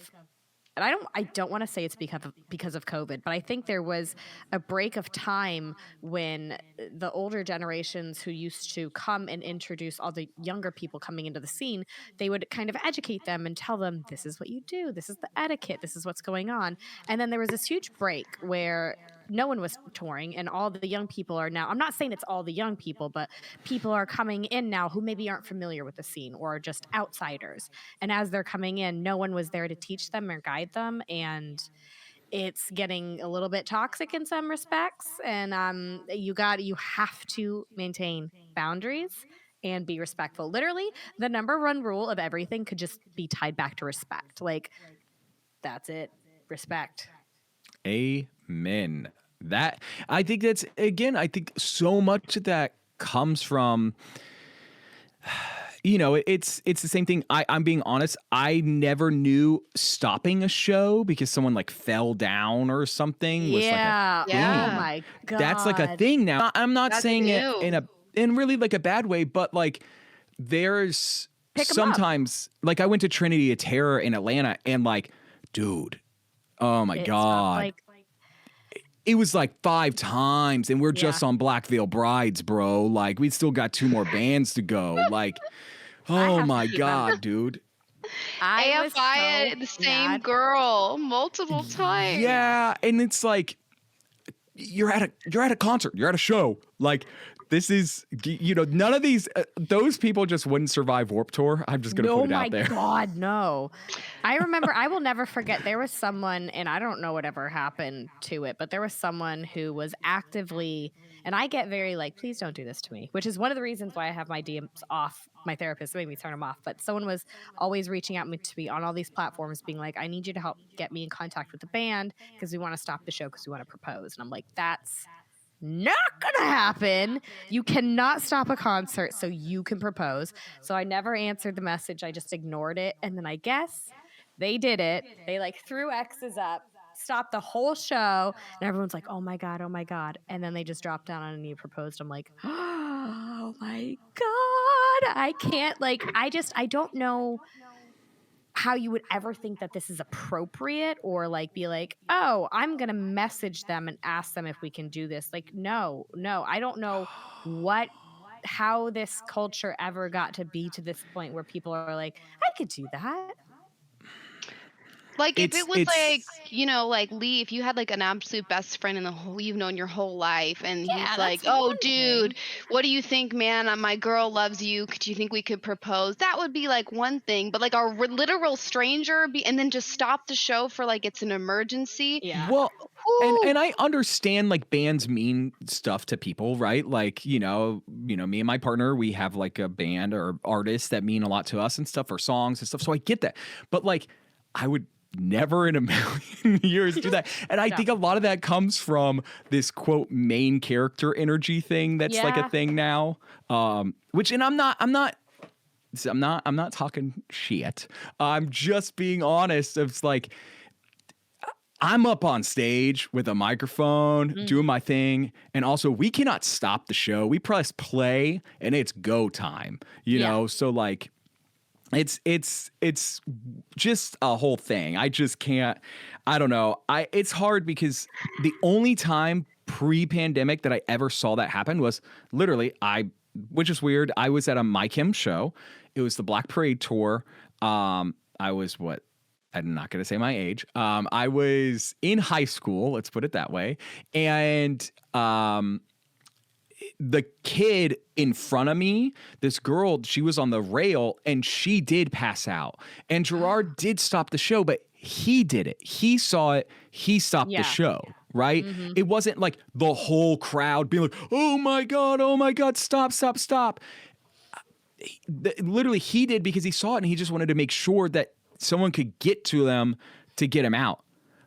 and I don't want to say it's because of COVID, but I think there was a break of time when the older generations who used to come and introduce all the younger people coming into the scene, they would kind of educate them and tell them, this is what you do, this is the etiquette, this is what's going on. And then there was this huge break where no one was touring and all the young people are now, I'm not saying it's all the young people, but people are coming in now who maybe aren't familiar with the scene or are just outsiders. And as they're coming in, no one was there to teach them or guide them. And it's getting a little bit toxic in some respects, and you have to maintain boundaries and be respectful. Literally, the number one rule of everything could just be tied back to respect. Like, that's it. Respect. Amen. That I think that's again. I think so much of that comes from. It's the same thing. I'm being honest. I never knew stopping a show because someone like fell down or something was like a thing. Oh my God. That's like a thing now. I'm not That's saying new. it in really like a bad way, but like there's Pick 'em up. sometimes like I went to Trinity of Terror in Atlanta and like, dude, oh my It's God. like, It was like 5 times, and we're just Yeah. on Black Veil Brides, bro. Like, we still got 2 more bands to go. Like, oh have my to see them. God, dude. I was AFI so the same mad. girl multiple times. Yeah, and it's like you're at a concert, you're at a show. Like, this is none of these those people just wouldn't survive Warped Tour. I'm just gonna put it out there. Oh my God, no. I remember, I will never forget, there was someone, and I don't know whatever happened to it, but there was someone who was actively, and I get very like, please don't do this to me, which is one of the reasons why I have my DMs off. My therapist made me turn them off, but someone was always reaching out to me on all these platforms being like, I need you to help get me in contact with the band because we want to stop the show because we want to propose. And I'm like, that's not gonna happen. You cannot stop a concert so you can propose. So I never answered the message. I just ignored it. And then I guess they did it. They like threw X's up, stopped the whole show, and everyone's like, oh my God, oh my God. And then they just dropped down on a knee, proposed. I'm like, oh my God. I can't, like, I don't know how you would ever think that this is appropriate or like be like, oh, I'm going to message them and ask them if we can do this. Like, no, I don't know how this culture ever got to be to this point where people are like, I could do that. Like if It's- it was it's- like, like Lee, if you had like an absolute best friend in the whole you've known your whole life and Yeah, he's like, that's "Oh one dude, what do you think, man? My girl loves you. Could you think we could propose?" That would be like one thing, but like a literal stranger and then just stop the show for like it's an emergency. Yeah. Well, Woo. and I understand like bands mean stuff to people, right? Like, me and my partner, we have like a band or artists that mean a lot to us and stuff, or songs and stuff. So I get that. But like, I would never in a million years do that. And I think a lot of that comes from this quote main character energy thing that's like a Yeah. thing now. Which, and I'm not talking shit. I'm just being honest. It's like, I'm up on stage with a microphone doing my thing. And also we cannot stop the show. We press play and it's go time, you know? So like, it's just a whole thing. I just can't, I don't know. It's hard because the only time pre-pandemic that I ever saw that happen was literally which is weird. I was at a My Chem show. It was the Black Parade tour. I was I'm not going to say my age. I was in high school, let's put it that way. And the kid in front of me, this girl, she was on the rail and she did pass out. And Gerard did stop the show, but he did it. He saw it. He stopped the show, right? It wasn't like the whole crowd being like, oh my God, stop. Literally, he did because he saw it and he just wanted to make sure that someone could get to them to get him out.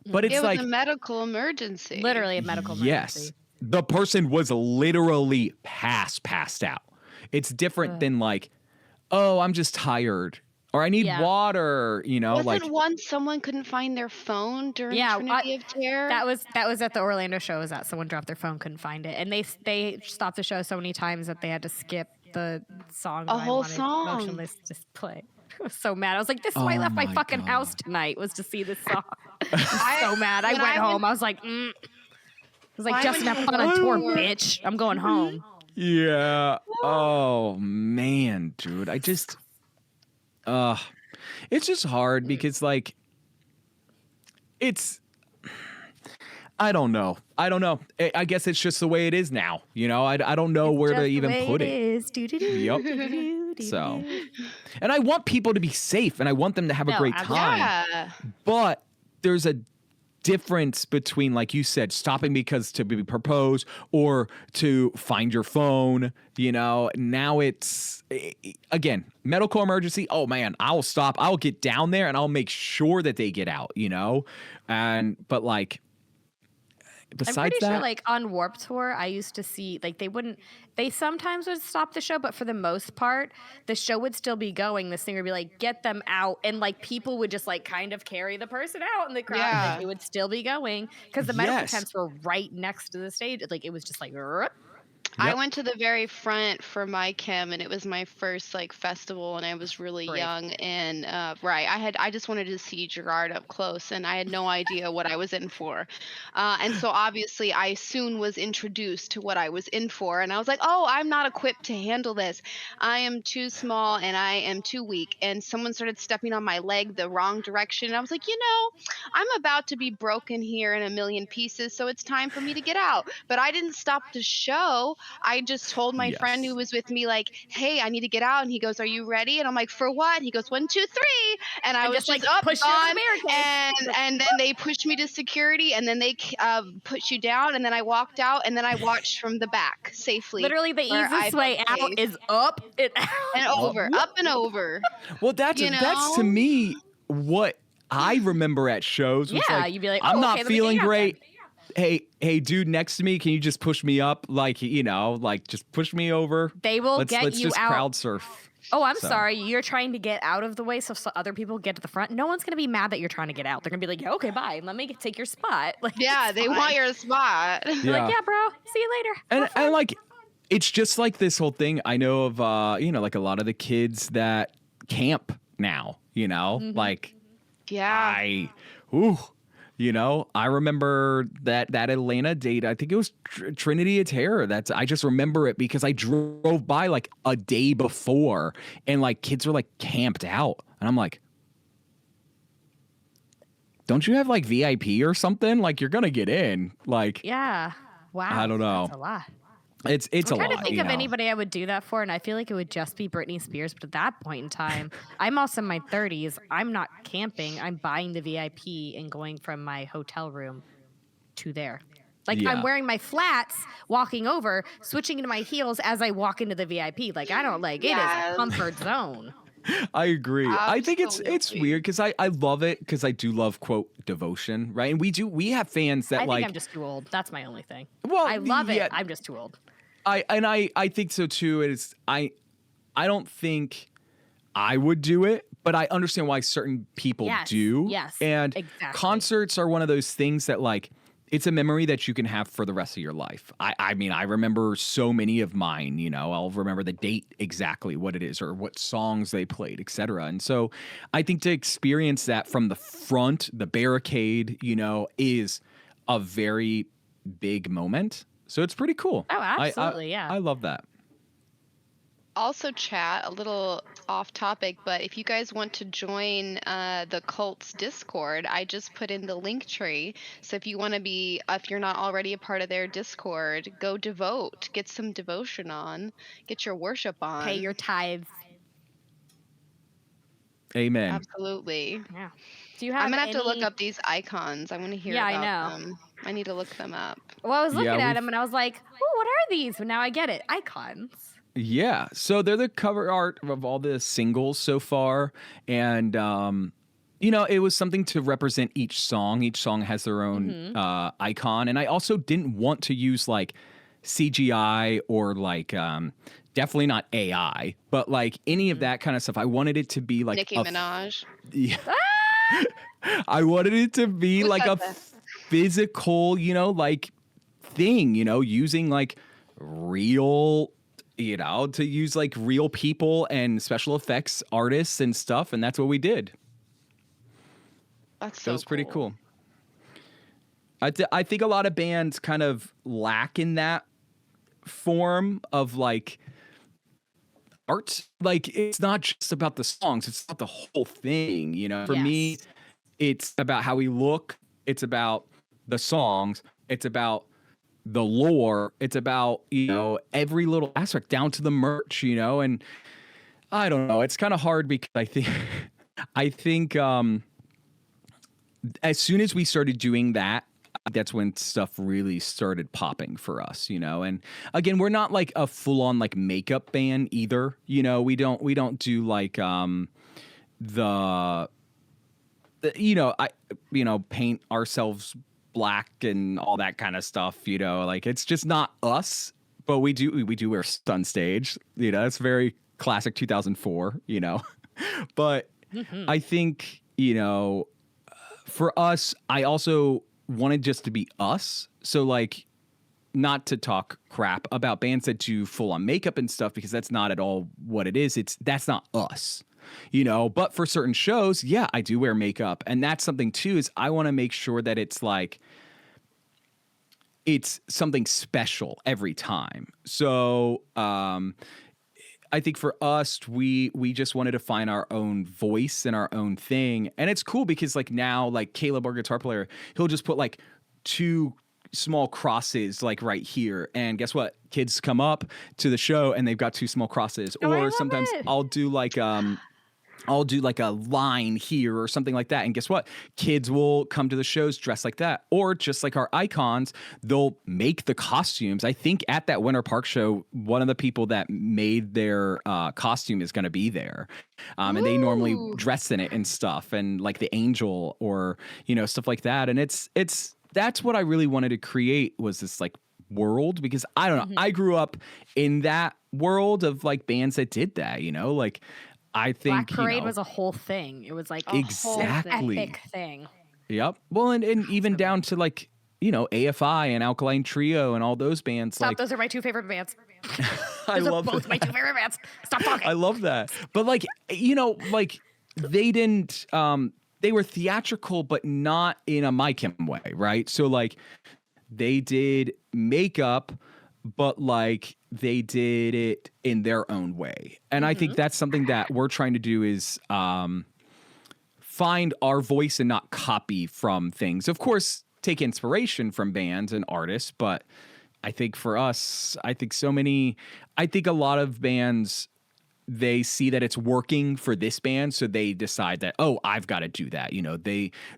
But it's It was like a medical emergency. Literally a medical emergency. yes, the person was literally passed out. It's different than like, oh, I'm just tired or I need water, Wasn't like one someone couldn't find their phone during Trinity of Terror? That was at the Orlando show. Was that someone dropped their phone, couldn't find it, and they stopped the show so many times that they had to skip the song. A whole song. Motionless Display. I was so mad. I was like, this is why I left my fucking house tonight, was to see this song. I was so mad. I went home. I was like, I was like, Justin, have fun on tour, bitch. I'm going home. yeah. Oh man, dude. I just it's just hard because like I don't know. I guess it's just the way it is now. I don't know where to even put it. Yep. So, and I want people to be safe and I want them to have a great time. Yeah. But there's a difference between, like you said, stopping because to be proposed or to find your phone, now it's, again, medical emergency. Oh man, I'll stop. I'll get down there and I'll make sure that they get out, but like, I'm besides pretty sure, that, like on Warped Tour, I used to see like they sometimes would stop the show, but for the most part, the show would still be going. The singer would be like, "Get them out," and like people would just like kind of carry the person out in the crowd. And, like Yeah. it would still be going because the medical yes. tents were right next to the stage. Like it was just like, "Rup." I Yep. went to the very front for my chem, and it was my first like festival, and I was really Brave. young, and I just wanted to see Gerard up close, and I had no idea what I was in for, and so obviously I soon was introduced to what I was in for, and I was like, oh, I'm not equipped to handle this. I am too small and I am too weak, and someone started stepping on my leg the wrong direction, and I was like, I'm about to be broken here in a million pieces, so it's time for me to get out. But I didn't stop the show. I just told my friend who Yes. was with me, like, hey, I need to get out. And he goes, are you ready? And I'm like, for what? And he goes, 1, 2, 3. And I And was just like just up, push you over gone. the barricade. And then they pushed me to security, and then they put you down. And then I walked out, and then I watched from the back safely. Literally, the where I easiest way felt out safe. is up and And over, up and over. Well, that's to me what I remember at shows. Was Yeah, like, you'd be like, I'm "Oh, not okay, let me feeling get you out great. Hey, dude next to me, can you just push me up? Like, like just push me over. They will let's get you just out. crowd surf. Oh, I'm So. sorry. You're trying to get out of the way so other people get to the front. No one's going to be mad that you're trying to get out. They're going to be like, yeah, okay, bye. Let me take your spot. Like, Yeah, it's they fine. want your spot. They're like, yeah, bro. See you later. Have fun." And like, it's just like this whole thing. I know of, like a lot of the kids that camp now, like Yeah. I remember that Atlanta date. I think it was Trinity of Terror. I just remember it because I drove by like a day before, and like kids were like camped out, and I'm like, don't you have like VIP or something? Like you're gonna get in. Like, Yeah. Wow. I don't know. That's a lot. It's I'm a trying lot. to think of anybody I would do that for, and I feel like it would just be Britney Spears. But at that point in time, I'm also in my 30s. I'm not camping. I'm buying the VIP and going from my hotel room to there. Like Yeah. I'm wearing my flats, walking over, switching into my heels as I walk into the VIP. Like I don't like it is Yes. a comfort zone. I agree. I think it's Absolutely. weird because I love it because I do love quote devotion, right? And we have fans that I like think I'm just too old. That's my only thing. Well, I love yeah. it. I'm just too old. I think so too. I don't think I would do it, but I understand why certain people Yes, do. yes, And exactly. concerts are one of those things that like it's a memory that you can have for the rest of your life. I mean, I remember so many of mine, I'll remember the date exactly what it is or what songs they played, etc. And so I think to experience that from the front, the barricade, is a very big moment. So it's pretty cool. Oh, absolutely, yeah. I love that. Also, chat a little off topic, but if you guys want to join the cult's Discord, I just put in the link tree. So if you want to be, if you're not already a part of their Discord, go devote, get some devotion on, get your worship on. Pay your tithes. Amen. Absolutely. Yeah. Do you have? I'm gonna have to look any- up these icons. I want to hear Yeah, I about know. them. I need to look them up. Well, I was looking Yeah, at we've- them and I was like, "Oh, what are these?" But now I get it. Icons. Yeah. So they're the cover art of all the singles so far. And, it was something to represent each song. Each song has their own icon. And I also didn't want to use like CGI or like definitely not AI, but like any of that kind of stuff. I wanted it to be like Nicki Minaj. Yeah. I wanted it to be Who like said a that? physical, like thing, using like real, to use like real people and special effects artists and stuff. And that's what we did. That's That so was pretty cool. I think a lot of bands kind of lack in that form of like art. Like it's not just about the songs, it's about the whole thing, For me, Yes. it's about how we look, it's about the songs, it's about the lore, it's about, every little aspect down to the merch, and I don't know, it's kind of hard because I think as soon as we started doing that, that's when stuff really started popping for us, you know. And again, we're not like a full on like makeup band either, you know. We don't do like the you know, paint ourselves black and all that kind of stuff, you know. Like it's just not us, but we do wear on stage, you know. It's very classic 2004, you know. But I think, you know, for us, I also wanted just to be us. So like, not to talk crap about bands that do full on makeup and stuff, because that's not at all what it is. That's not us, you know. But for certain shows, yeah, I do wear makeup, and that's something too. Is I want to make sure that it's like it's something special every time. So I think for us, we just wanted to find our own voice and our own thing. And it's cool because like now, like Caleb, our guitar player, he'll just put like two small crosses like right here. And guess what? Kids come up to the show and they've got two small crosses. Oh, I Or love sometimes it. I'll do like a line here or something like that. And guess what? Kids will come to the shows dressed like that. Or just like our icons, they'll make the costumes. I think at that Winter Park show, one of the people that made their costume is going to be there. And they normally Ooh. dress in it and stuff, and like the angel or, you know, stuff like that. And that's what I really wanted to create, was this like world, because I don't know. I grew up in that world of like bands that did that, you know, like I think, Black Parade you know, was a whole thing. It was like A whole exactly. epic thing. Yep. Well, and even down to like, you know, AFI and Alkaline Trio and all those bands. Stop. Like, Those are my two favorite bands. I Those are love both that. my two favorite bands. Stop talking. I love that. But like, you know, like they didn't, they were theatrical, but not in a My Chem way, right? So like they did makeup, but like they did it in their own way. And I think that's something that we're trying to do is find our voice and not copy from things. Of course, take inspiration from bands and artists, but I think for us, I think a lot of bands, they see that it's working for this band, so they decide that, oh, I've got to do that. You know,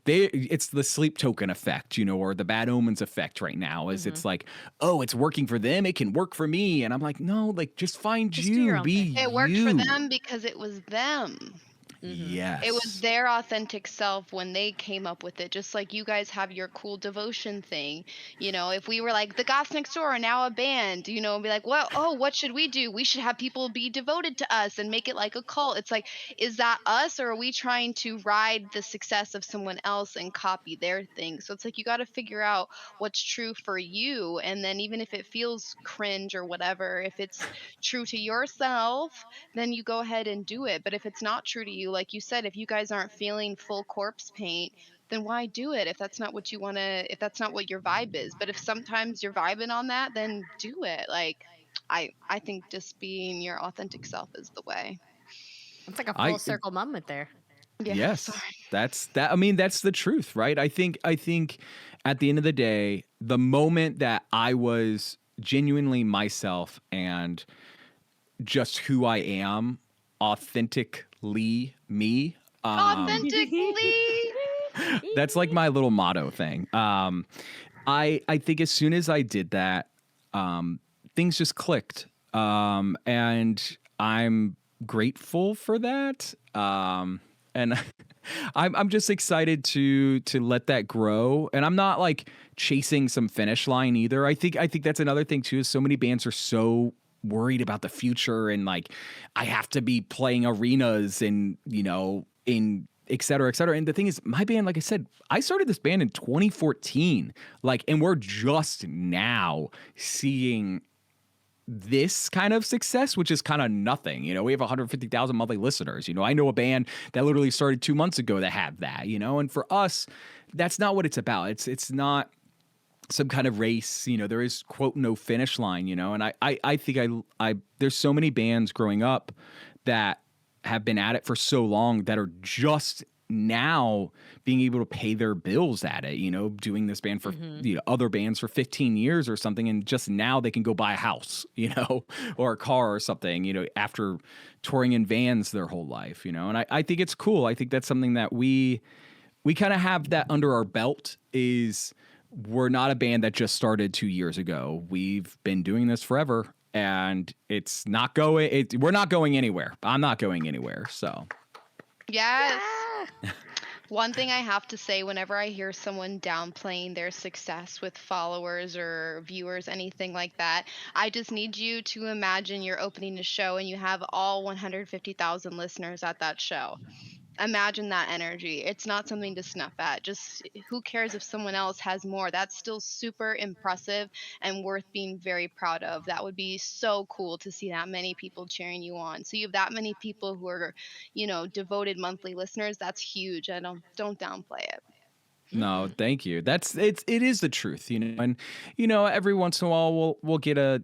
it's the Sleep Token effect, you know, or the Bad Omens effect right now. Is It's like, oh, it's working for them, it can work for me, and I'm like, no, like just find Just do your you, own be thing. It worked for you. them because it was them. Yes, It was their authentic self when they came up with it. Just like you guys have your cool devotion thing. You know, if we were like the Goths Next Door are now a band, you know, and be like, well, oh, what should we do? We should have people be devoted to us and make it like a cult. It's like, is that us, or are we trying to ride the success of someone else and copy their thing? So it's like you got to figure out what's true for you. And then even if it feels cringe or whatever, if it's true to yourself, then you go ahead and do it. But if it's not true to you, like you said, if you guys aren't feeling full corpse paint, then why do it if that's not what you want to, if that's not what your vibe is? But if sometimes you're vibing on that, then do it. Like I think just being your authentic self is the way. It's like a I full circle moment there. Yeah. yes, Sorry. that's that. I mean, that's the truth, right? I think at the end of the day, the moment that I was genuinely myself and just who I am, authentically me. Authentically. That's like my little motto thing. I think as soon as I did that, things just clicked, and I'm grateful for that. And I'm just excited to let that grow. And I'm not like chasing some finish line either. I think that's another thing too. Is so many bands are so worried about the future and like I have to be playing arenas and, you know, in et cetera, et cetera. And the thing is, my band, like I said, I started this band in 2014, like, and we're just now seeing this kind of success, which is kind of nothing. You know, we have 150,000 monthly listeners. You know, I know a band that literally started 2 months ago that had that, you know, and for us, that's not what it's about. It's not some kind of race, you know, there is quote no finish line, you know, and I think I there's so many bands growing up that have been at it for so long that are just now being able to pay their bills at it, you know, doing this band for you know, other bands for 15 years or something, and just now they can go buy a house, you know, or a car or something, you know, after touring in vans their whole life, you know, and I think it's cool. I think that's something that we we kind of have that under our belt. Is we're not a band that just started 2 years ago. We've been doing this forever, and it's not going. We're not going anywhere. I'm not going anywhere. So Yes. Yeah. One thing I have to say whenever I hear someone downplaying their success with followers or viewers, anything like that, I just need you to imagine you're opening a show and you have all 150,000 listeners at that show. Imagine that energy. It's not something to snuff at. Just who cares if someone else has more? That's still super impressive and worth being very proud of. That would be so cool to see that many people cheering you on. So you have that many people who are, devoted monthly listeners. That's huge. I don't downplay it. no, thank you. It is the truth, and every once in a while we'll get a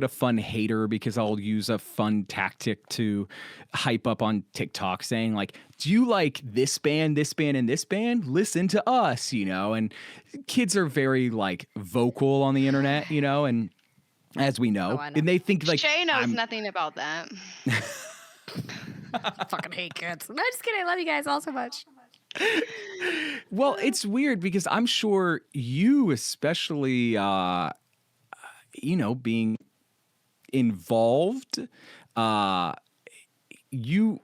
fun hater because I'll use a fun tactic to hype up on TikTok saying like, do you like this band, and this band? Listen to us, and kids are very like vocal on the internet, and as we know, I know. and they think like Shae knows nothing about that. I fucking hate kids. No, just kidding. I love you guys all so much. Well, it's weird because I'm sure you especially being involved I give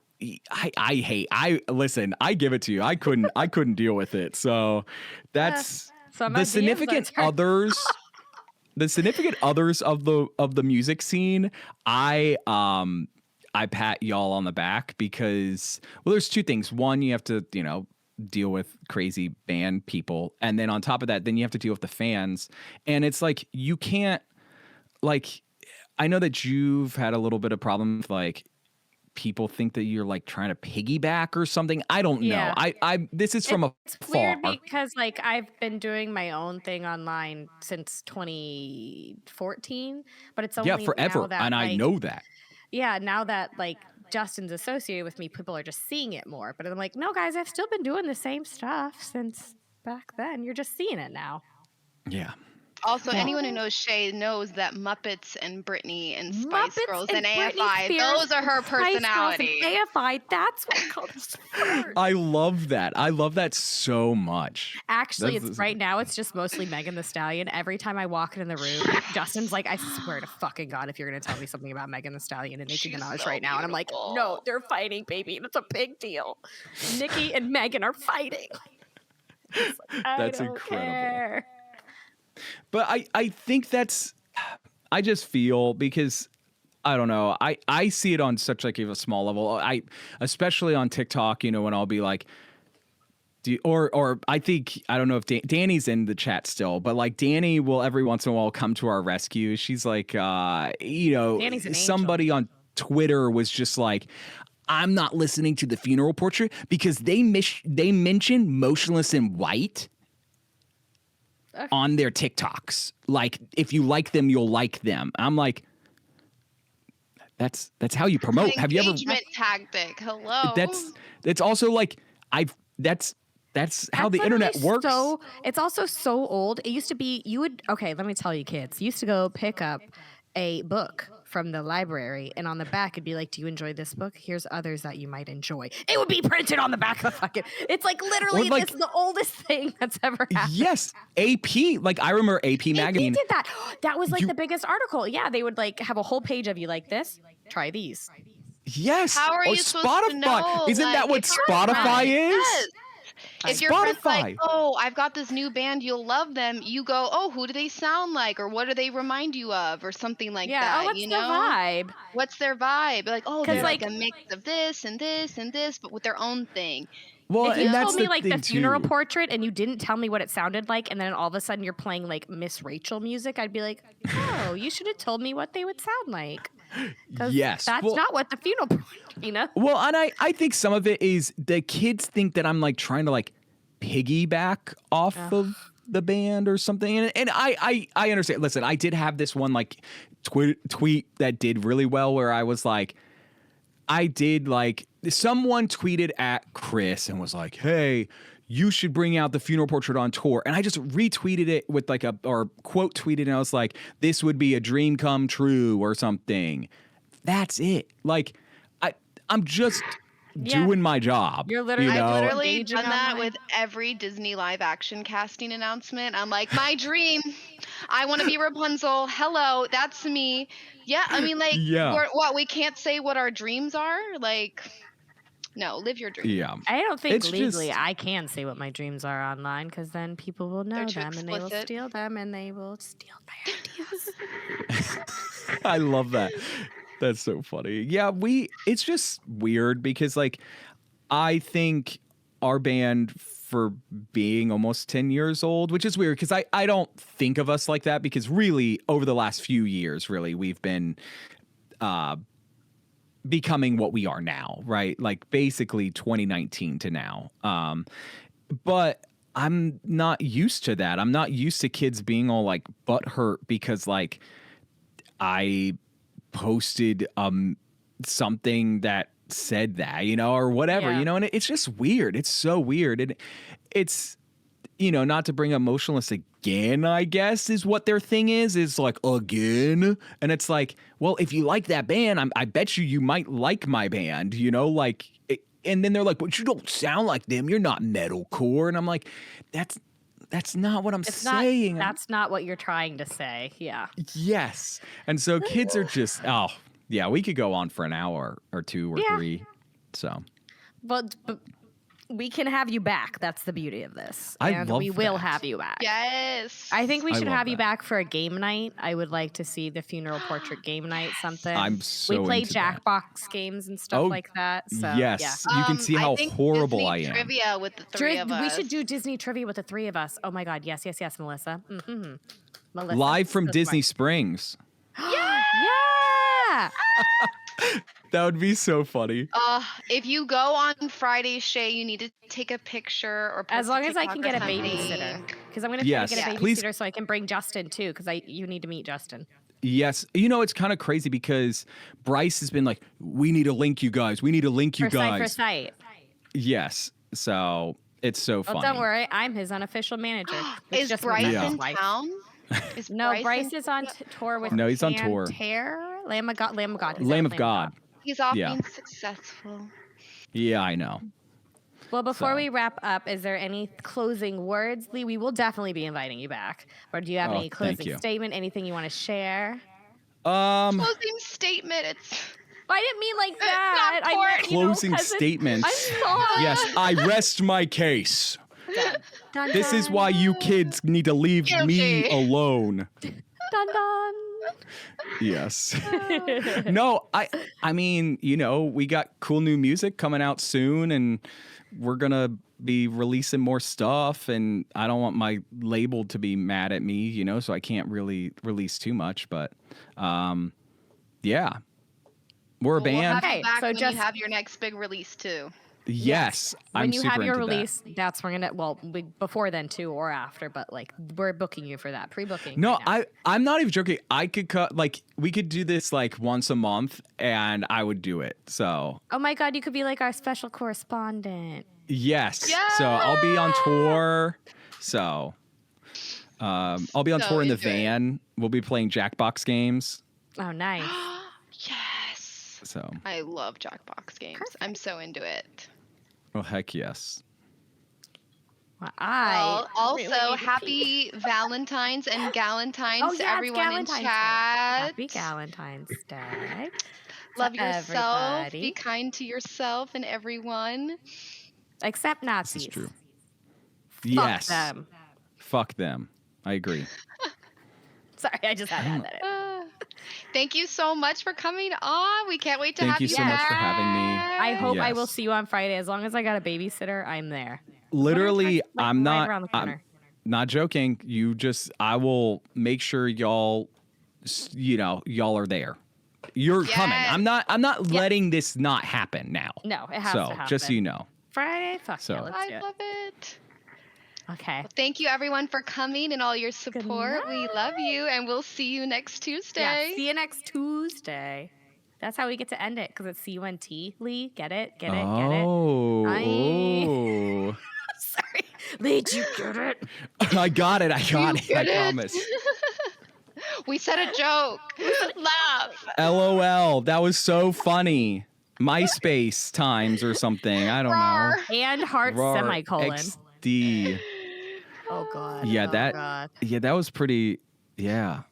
it to you. I couldn't deal with it. So that's So the significant others of the music scene. I pat y'all on the back because, well, there's two things. One, you have to, deal with crazy band people. And then on top of that, then you have to deal with the fans. And it's like, you can't, like, I know that you've had a little bit of problem with, like, people think that you're like trying to piggyback or something. I don't know. I this is from It's afar. weird because like I've been doing my own thing online since 2014, but it's only forever. now that, And I know that. Yeah, now that like Justin's associated with me, people are just seeing it more. But I'm like, no, guys, I've still been doing the same stuff since back then. You're just seeing it now. Yeah. Also, anyone who knows Shae knows that Muppets and Britney and Spice Muppets Girls and and Britney AFI, Spears those are her and Spice Girls and personality. AFI, that's what comes first. I love that. I love that so much. Actually, right now it's just mostly Megan Thee Stallion. Every time I walk in the room, Justin's like, I swear to fucking God, if you're gonna tell me something about Megan Thee Stallion and Nicki She's Minaj so right now, and I'm like, beautiful. no, they're fighting, baby, and it's a big deal. Nicki and Megan are fighting. It's like, That's I don't incredible. care. But I think I just feel because I don't know. I see it on such like a small level. Especially on TikTok, when I'll be like, or I think, I don't know if Danny's in the chat still, but like Danny will every once in a while come to our rescue. She's like, Danny's an somebody on Twitter was just like, I'm not listening to the Funeral Portrait because they mention Motionless in White on their TikToks. Like, if you like them, you'll like them. I'm like, that's how you promote. Have you ever? Engagement tactic. Hello. That's also like that's how the internet works. So it's also so old. It used to be let me tell you, kids. You used to go pick up a book from the library, and on the back it'd be like, do you enjoy this book? Here's others that you might enjoy. It would be printed on the back of the fucking, it's like literally like, this is the oldest thing that's ever happened. Yes, AP. Like, I remember AP magazine. AP did that. That was like the biggest article. Yeah, they would like have a whole page of, you like this, try these. Yes. How are you supposed to know? Isn't that what Spotify is? Yes. If your friend's like, Spotify. oh, I've got this new band, you'll love them, you go, oh, who do they sound like? Or what do they remind you of? Or something like that. Oh, what's their vibe? What's their vibe? Like, oh, they're like like a mix of this and this and this, but with their own thing. Well, If you and that's told me the like thing the Funeral too. Portrait and you didn't tell me what it sounded like, and then all of a sudden you're playing like Miss Rachel music, I'd be like, oh, you should have told me what they would sound like. 'Cause Yes. that's not what the Funeral Portrait, Well, and I think some of it is the kids think that I'm like trying to like piggyback off of the band or something. And I understand. Listen, I did have this one like tweet that did really well where I was like, someone tweeted at Chris and was like, hey, you should bring out the Funeral Portrait on tour. And I just retweeted it with like or quote tweeted, and I was like, this would be a dream come true or something. That's it. Like, I'm just doing my job. You're literally- you know? I've literally engaging done that online. with every Disney live action casting announcement. I'm like, my dream. I want to be Rapunzel. Hello, that's me. Yeah, I mean, like, Yeah. we can't say what our dreams are? Like, no, live your dream. Yeah. I don't think It's legally just- I can say what my dreams are online because then people will know too them and they will explicit. steal them and they will steal my ideas. I love that. That's so funny. Yeah, it's just weird because like I think our band for being almost 10 years old, which is weird because I don't think of us like that because really over the last few years, really, we've been becoming what we are now, right? Like basically 2019 to now. But I'm not used to that. I'm not used to kids being all like butthurt because like I posted something that said that, or whatever, Yeah. and it's just weird. It's so weird. And it's, not to bring up emotionless again, I guess, is what their thing is like, again. And it's like, well, if you like that band, I bet you might like my band, like, and then they're like, but you don't sound like them. You're not metalcore. And I'm like, that's not what I'm saying. That's not what you're trying to say. Yeah. Yes. And so kids are just, oh, yeah, we could go on for an hour or two or three. So, But we can have you back. That's the beauty of this. I And love we will that. have you back. Yes. I think we I should love have you that. back for a game night. I would like to see the funeral portrait game night, something. I'm so We play into that. Jackbox games and stuff Oh, like that. So yes. You can see I how think horrible Disney I am. Trivia with the three of us. We should do Disney trivia with the three of us. Oh my God. Yes, Melissa. Mm-hmm. Melissa. Live from So Disney smart. Springs. Yeah. That would be so funny. If you go on Friday, Shae, you need to take a picture or post As long a as I TikTok can or get a something. babysitter. Because I'm going to try Yes, to get a babysitter please. so I can bring Justin too. Because you need to meet Justin. Yes. It's kind of crazy because Bryce has been like, we need to link you guys. We need to link you For guys. sight. Yes. So it's so funny. Well, don't worry. I'm his unofficial manager. which Is just Bryce means Yeah. his in wife. town? Is No, Bryce in is on town? tour with No, he's on tour. Canter? Lamb of God. He's Lamb at of God. He's off Yeah. being successful. Yeah, I know. Well, before So. we wrap up, is there any closing words, Lee? We will definitely be inviting you back. Or do you have Oh, any thank closing you. statement? Anything you want to share? Closing statement. It's I didn't mean like that. I meant, Closing 'cause it- statements. I'm sorry. Yes, I rest my case. Dun, This is dun, why you kids need to leave me Guilty. alone. Dun dun. Yes. No, I mean, we got cool new music coming out soon and we're going to be releasing more stuff and I don't want my label to be mad at me, so I can't really release too much, but yeah. We're a We'll have band. you Okay, back so when just- you have your next big release too. Yes, I'm When you super have your into that. release, that's we're gonna. Well, before then too, or after, but like we're booking you for that pre-booking. No, right now. I'm not even joking. I could cut we could do this like once a month and I would do it. So Oh my God, you could be like our special correspondent. yes. So I'll be on tour. So I'll be on So tour in the into it. van. We'll be playing Jackbox games. Oh, nice. Yes. So I love Jackbox games. I'm so into it. oh heck yes. Well, Well, also, really need to pee. happy Valentine's and Galentine's Oh, to yeah, it's everyone Galentine's in Day. chat. Happy Galentine's Day. Love to yourself. everybody. Be kind to yourself and everyone. Except This Nazis. is true. Fuck Yes. them. Fuck them. I agree. Sorry, I just had to add that in. Thank you so much for coming on. We can't wait to Thank have you you so much for back. having me. I hope I will Yes. see you on Friday. As long as I got a babysitter, I'm there. Literally, Like, I'm right not around the corner. not joking. I will make sure y'all y'all are there. You're coming. Yes. I'm not letting this not happen now. No, it has so to happen. just so you know. Friday? Fuck So- yeah, let's do I it. love it. Okay. Thank you, everyone, for coming and all your support. We love you, and we'll see you next Tuesday. Yeah, see you next Tuesday. That's how we get to end it, because it's CUNT, Lee. Get it? Get it? Get it? Oh. I- Oh. Sorry. Lee, did you get it? I got it. I got it. I get it? promise. We said a joke. Laugh. LOL. That was so funny. MySpace times or something. I don't know. Rawr. And heart RAR semicolon. XD. Oh God. Yeah, Oh, that. God. Yeah, that was pretty. Yeah.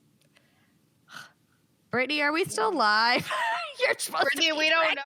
Brittany, are we still live? You're supposed Brittany, to be we don't know.